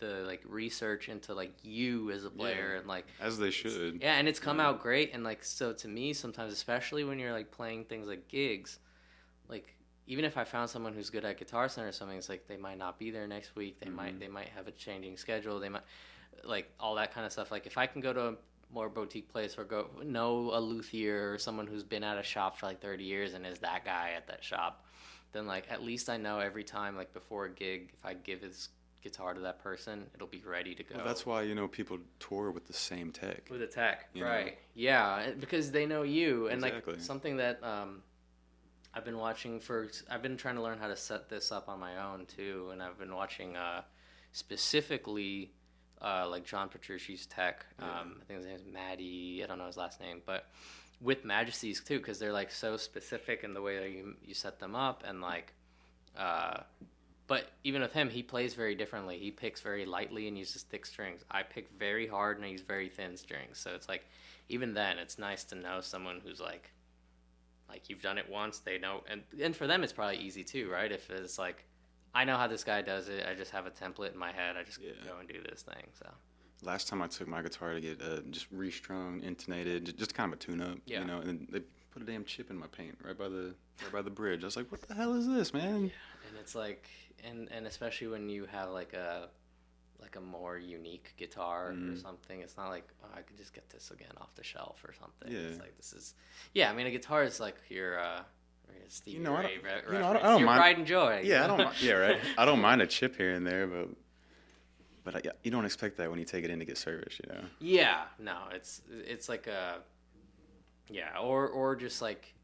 like research into like you as a player, and like, as they should. Yeah, and it's come out great. And like, so to me, sometimes, especially when you're like playing things like gigs, like even if I found someone who's good at Guitar Center or something, it's like they might not be there next week. They might have a changing schedule. They might, like, all that kind of stuff. Like, if I can go to a more boutique place or go know a luthier or someone who's been at a shop for like 30 years and is that guy at that shop, then like at least I know every time, like before a gig, if I give his guitar to that person, it'll be ready to go. Well, that's why people tour with the same tech. With a tech, right? Know? Yeah, because they know you, and exactly. Like something that I've been trying to learn how to set this up on my own too, and I've been watching specifically like John Petrucci's tech. I think his name is Maddie. I don't know his last name, but with Majesty's too, because they're like so specific in the way that you set them up, and like. But even with him, he plays very differently. He picks very lightly and uses thick strings. I pick very hard and I use very thin strings. So it's like, even then, it's nice to know someone who's like you've done it once, they know. And for them, it's probably easy too, right? If it's like, I know how this guy does it. I just have a template in my head. I just go and do this thing. So last time I took my guitar to get just restrung, intonated, just kind of a tune-up, and they put a damn chip in my paint right by the bridge. I was like, what the hell is this, man? Yeah. And it's like... And especially when you have like a more unique guitar or something, it's not like, oh, I could just get this again off the shelf or something. Yeah. It's like, this is, I mean, a guitar is like your Stevie Ray reference. I don't your mind. Pride and joy. Yeah, I don't mind. Yeah, right. I don't mind a chip here and there, but you don't expect that when you take it in to get serviced, Yeah, no, it's like or just like,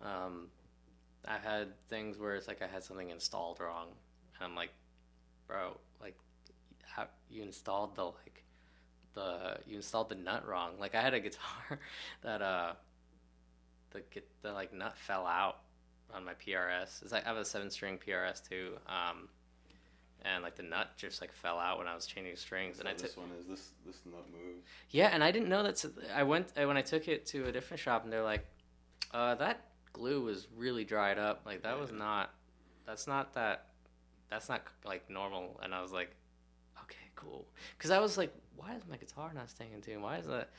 I've had things where it's like I had something installed wrong, and I'm like, bro, like, how you installed the nut wrong. Like, I had a guitar that the like nut fell out on my PRS. It's like I have a 7-string PRS too, and like the nut just like fell out when I was changing strings. So and this one is this nut moved. Yeah, and I didn't know that. So when I took it to a different shop, and they're like, that glue was really dried up. Like that's not like normal. And I was like, okay, cool. Because I was like, why is my guitar not staying in tune? Why is that?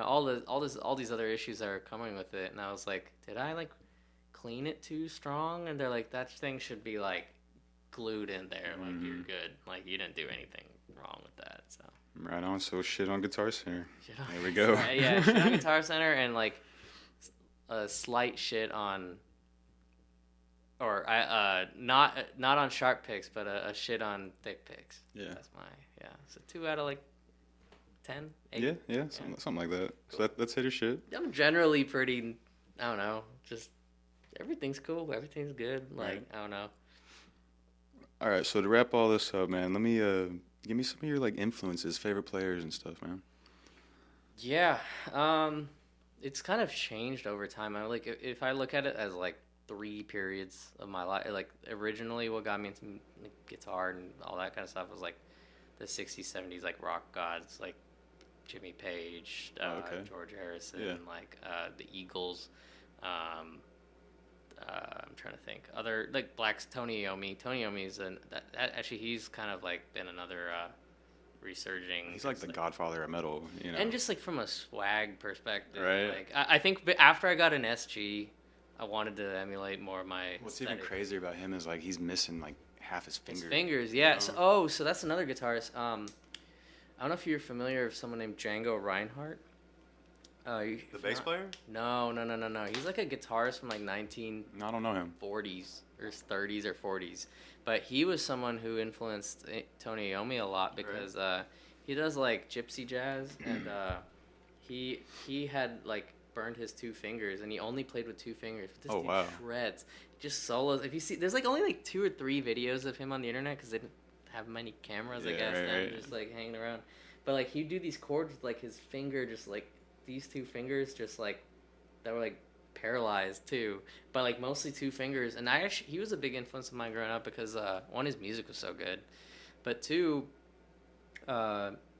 All these other issues that are coming with it. And I was like, did I like clean it too strong? And they're like, that thing should be like glued in there. Like you're good. Like you didn't do anything wrong with that. So right on. So shit on Guitar Center. There we go. Yeah, shit on Guitar Center, and like a slight shit on, or not on sharp picks, but a shit on thick picks. Yeah, that's so 2 out of like 10, 8. Yeah, something like that. Cool. So that's hit or shit. I'm generally pretty, I don't know, just everything's cool, everything's good. Like right. I don't know. All right, so to wrap all this up, man, let me give me some of your like influences, favorite players and stuff, man. Yeah. It's kind of changed over time. I like if I look at it as like 3 periods of my life. Like originally, what got me into guitar and all that kind of stuff was like the 60s, 70s, like rock gods, like Jimmy Page, George Harrison, like the Eagles. I'm trying to think other like Black's Tony Iommi. Tony Iommi's actually he's kind of like been another. Resurging. He's like the godfather of metal, And just like from a swag perspective, right? Like I think after I got an SG, I wanted to emulate more of my. What's aesthetic. Even crazier about him is like he's missing like half his fingers. His fingers, yeah. So that's another guitarist. I don't know if you're familiar with someone named Django Reinhardt. The bass player? No. He's like a guitarist from like I don't know him. 40s or 30s or 40s. But he was someone who influenced Tony Iommi a lot because he does like gypsy jazz, and he had like burned his 2 fingers, and he only played with 2 fingers. But this dude shreds, just solos. If you see, there's like only like 2 or 3 videos of him on the internet because they didn't have many cameras, I guess, and just like hanging around. But like he'd do these chords with like his finger, just like these 2 fingers, just like that were like paralyzed too, but like mostly 2 fingers. And he was a big influence of mine growing up because 1, his music was so good, but 2,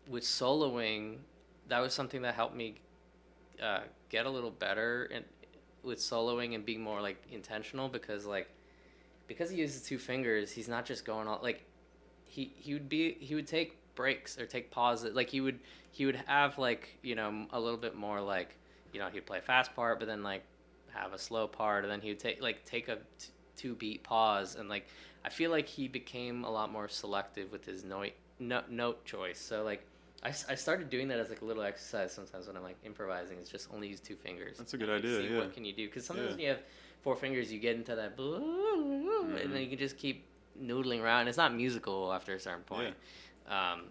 with soloing, that was something that helped me get a little better with soloing and being more like intentional, because he uses 2 fingers, he's not just going all like he would take breaks or take pauses. Like he would have like a little bit more like he'd play a fast part, but then like have a slow part, and then he would take a 2-beat pause, and like I feel like he became a lot more selective with his note choice. So like I started doing that as like a little exercise sometimes when I'm like improvising. It's just only use 2 fingers. That's a good idea. See what can you do? Because sometimes when you have 4 fingers, you get into that, and then you can just keep noodling around. It's not musical after a certain point.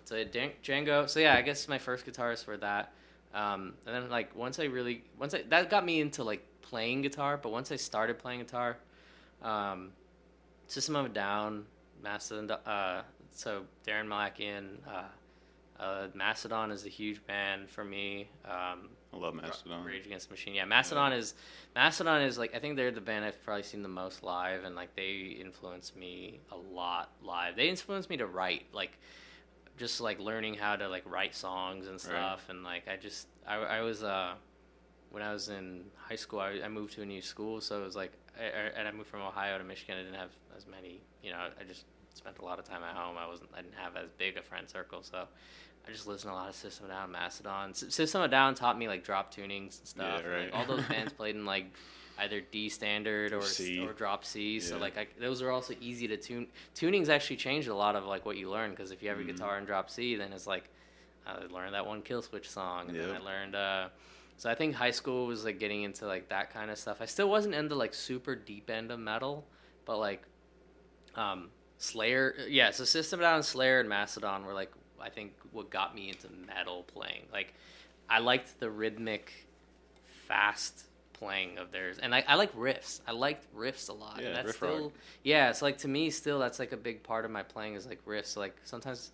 So Django. So yeah, I guess my first guitars were that. And then like once that got me into like playing guitar. But once I started playing guitar, System of a Down, Mastodon. So Darren Malakian. Mastodon is a huge band for me. I love Mastodon. Rage Against the Machine. Yeah, Mastodon is like, I think they're the band I've probably seen the most live, and like they influenced me a lot live. They influenced me to write, like just like learning how to like write songs and stuff. Right. And like I was when I was in high school, I moved to a new school, so it was like and I moved from Ohio to Michigan. I didn't have as many, I just spent a lot of time at home. I didn't have as big a friend circle, so I just listened to a lot of System of a Down, Mastodon. System of a Down taught me like drop tunings and stuff. Yeah, right. Like, all those bands played in like either D standard or drop C. Yeah. So like those are also easy to tune. Tuning's actually changed a lot of like what you learn, because if you have a guitar in drop C, then it's like I learned that one Kill Switch song, and then I learned. So I think high school was like getting into like that kind of stuff. I still wasn't into like super deep end of metal, but like Slayer. Yeah, so System of a Down, Slayer, and Mastodon were like, I think, what got me into metal playing. Like, I liked the rhythmic, fast playing of theirs, and I like riffs. I liked riffs a lot. Yeah, and that's riff still rock. Yeah. So like to me, still that's like a big part of my playing is like riffs. So, like sometimes,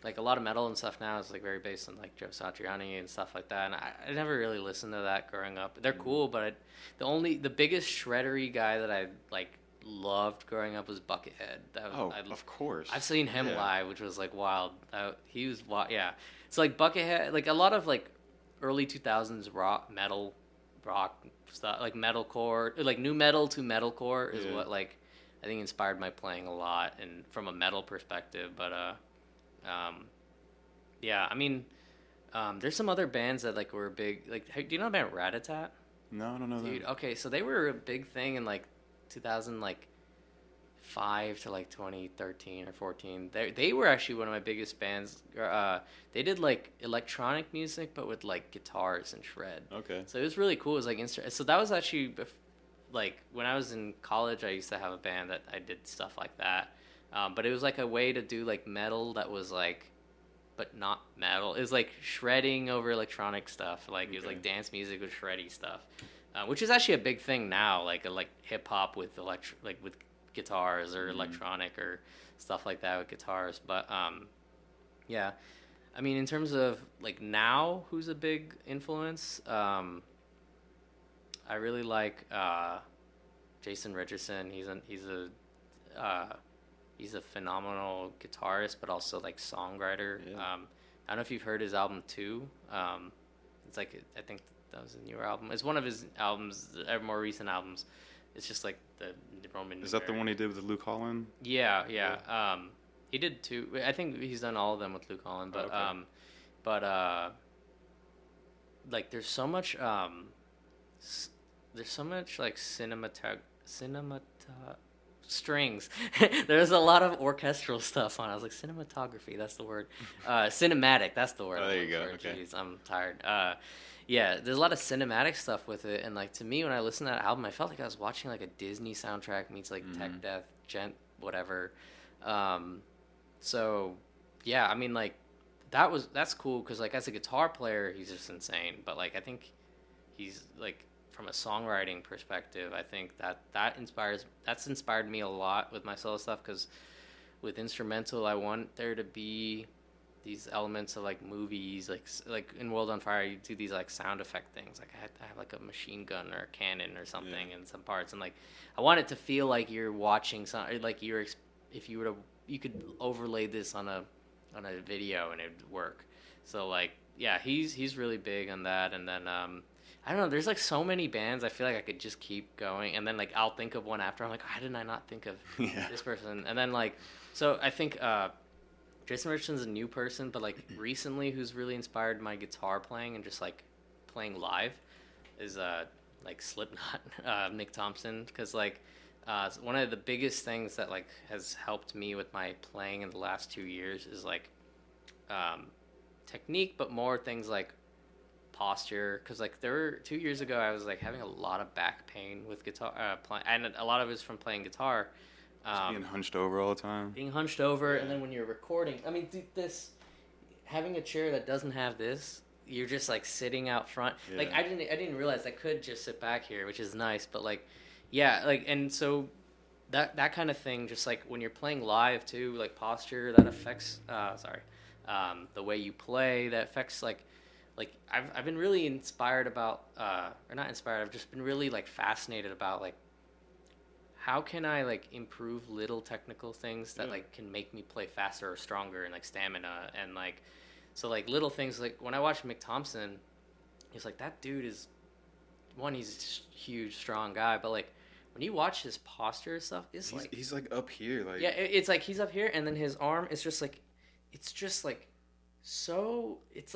like a lot of metal and stuff now is like very based on like Joe Satriani and stuff like that. And I never really listened to that growing up. They're cool, but the biggest shreddery guy that I like loved growing up was Buckethead. Of course. I've seen him live, which was like wild. He was wild. Yeah. So like Buckethead, like a lot of like early 2000s rock stuff, like metalcore, like new metal to metalcore is what like I think inspired my playing a lot, and from a metal perspective. But yeah, I mean, there's some other bands that like were big. Like, do you know the band Rat-a-tat? No, I don't know. Dude, okay, so they were a big thing in like 2005 to like 2013 or 14. They were actually one of my biggest bands. They did like electronic music, but with like guitars and shred. Okay. So it was really cool. It was like so that was actually like when I was in college, I used to have a band that I did stuff like that. But it was like a way to do like metal that was like, but not metal. It was like shredding over electronic stuff. Like it was like dance music with shreddy stuff. Which is actually a big thing now, like hip hop with with guitars or electronic or stuff like that with guitars. But yeah, I mean, in terms of like now, who's a big influence? I really like Jason Richardson. He's a phenomenal guitarist, but also like songwriter. Yeah. I don't know if you've heard his album 2. It's like, I think that was a newer album. It's one of his albums, more recent albums. It's just like the Roman. Is that the one he did with Luke Holland? Yeah. He did 2. I think he's done all of them with Luke Holland, but like there's so much like strings. There's a lot of orchestral stuff on. I was like, cinematography, that's the word. Cinematic, that's the word. Oh, there you go. Okay. Jeez, I'm tired. Yeah, there's a lot of cinematic stuff with it, and like to me, when I listened to that album, I felt like I was watching like a Disney soundtrack meets like tech death, whatever. So yeah, I mean like that's cool because like as a guitar player, he's just insane. But like I think he's like, from a songwriting perspective, I think that's inspired me a lot with my solo stuff, because with instrumental, I want there to be these elements of like movies, like in World on Fire, you do these like sound effect things. Like I have like a machine gun or a cannon or something in some parts, and like I want it to feel like you're watching something, like you could overlay this on a video and it'd work. So like yeah, he's really big on that. And then I don't know, there's like so many bands I feel like I could just keep going, and then like I'll think of one after, I'm like, how did I not think of this person? And then like, so I think Jason Richardson's a new person, but like recently who's really inspired my guitar playing and just like playing live is like Slipknot, Nick Thompson, because like one of the biggest things that like has helped me with my playing in the last 2 years is like technique, but more things like posture. Because like 2 years ago, I was like having a lot of back pain with guitar, and a lot of it was from playing guitar. Just being hunched over all the time. Being hunched over, and then when you're recording, I mean, this having a chair that doesn't have this, you're just like sitting out front. Yeah. Like I didn't realize I could just sit back here, which is nice. But like, yeah, like, and so that kind of thing, just like when you're playing live too, like posture that affects. The way you play that affects like I've been really inspired about or not inspired. I've just been really like fascinated about like how can I like improve little technical things that like can make me play faster or stronger and like stamina and like. So, like, little things, like, when I watched Mick Thompson, he's like, that dude is, one, he's a huge, strong guy, but, like, when you watch his posture and stuff, he's, like, up here, like... Yeah, it's, like, he's up here, and then his arm is just, like, so, it's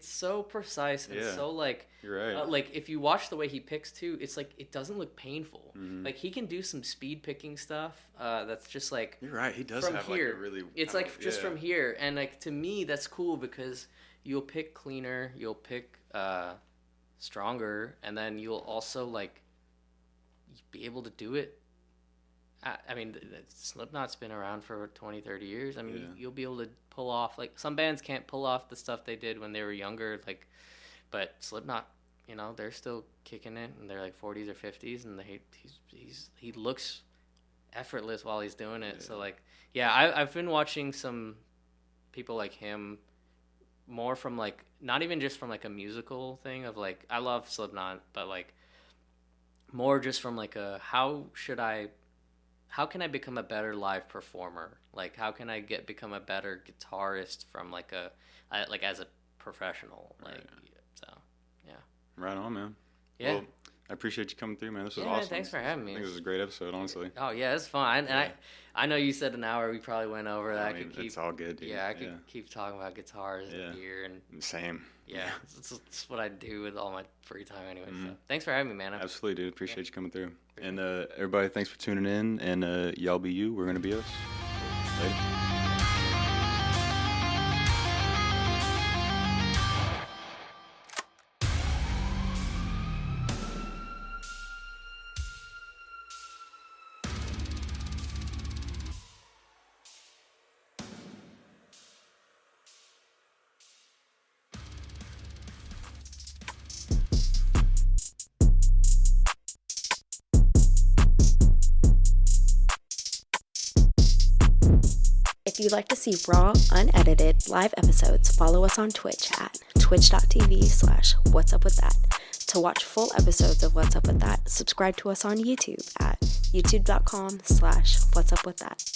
so precise and so, like... You're right. Like, if you watch the way he picks, too, it's, like, it doesn't look painful. Mm-hmm. Like, he can do some speed picking stuff that's just, like... You're right, he does have, here. Like, a really... It's, like, just from here, and, like, to me, that's cool because you'll pick cleaner, you'll pick stronger, and then you'll also, like, be able to do it. I mean, Slipknot's been around for 20, 30 years. I mean, you'll be able to pull off, like, some bands can't pull off the stuff they did when they were younger, like, but Slipknot, you know, they're still kicking it, and they're, like, 40s or 50s, and he looks effortless while he's doing it. So, like, yeah, I've been watching some people like him more from, like, not even just from, like, a musical thing of, like, I love Slipknot, but, like, more just from, like, how can I become a better live performer? Like, how can I become a better guitarist from, like, as a professional? Like, so, yeah. Right on, man. Yeah. Well, I appreciate you coming through, man. This was awesome. Man, thanks for having me. I think this was a great episode, honestly. Oh, yeah, it's fun. And I know you said an hour. We probably went over that. I mean, it's all good, dude. Yeah, I could keep talking about guitars and gear. And same. Yeah, it's what I do with all my free time anyway. Mm-hmm. So thanks for having me, man. Absolutely, dude. Appreciate you coming through. And everybody, thanks for tuning in. And y'all be you. We're going to be us. Later. If you'd like to see raw, unedited, live episodes, follow us on Twitch at twitch.tv/whatsupwiththat. To watch full episodes of What's Up With That, subscribe to us on YouTube at youtube.com/whatsupwiththat.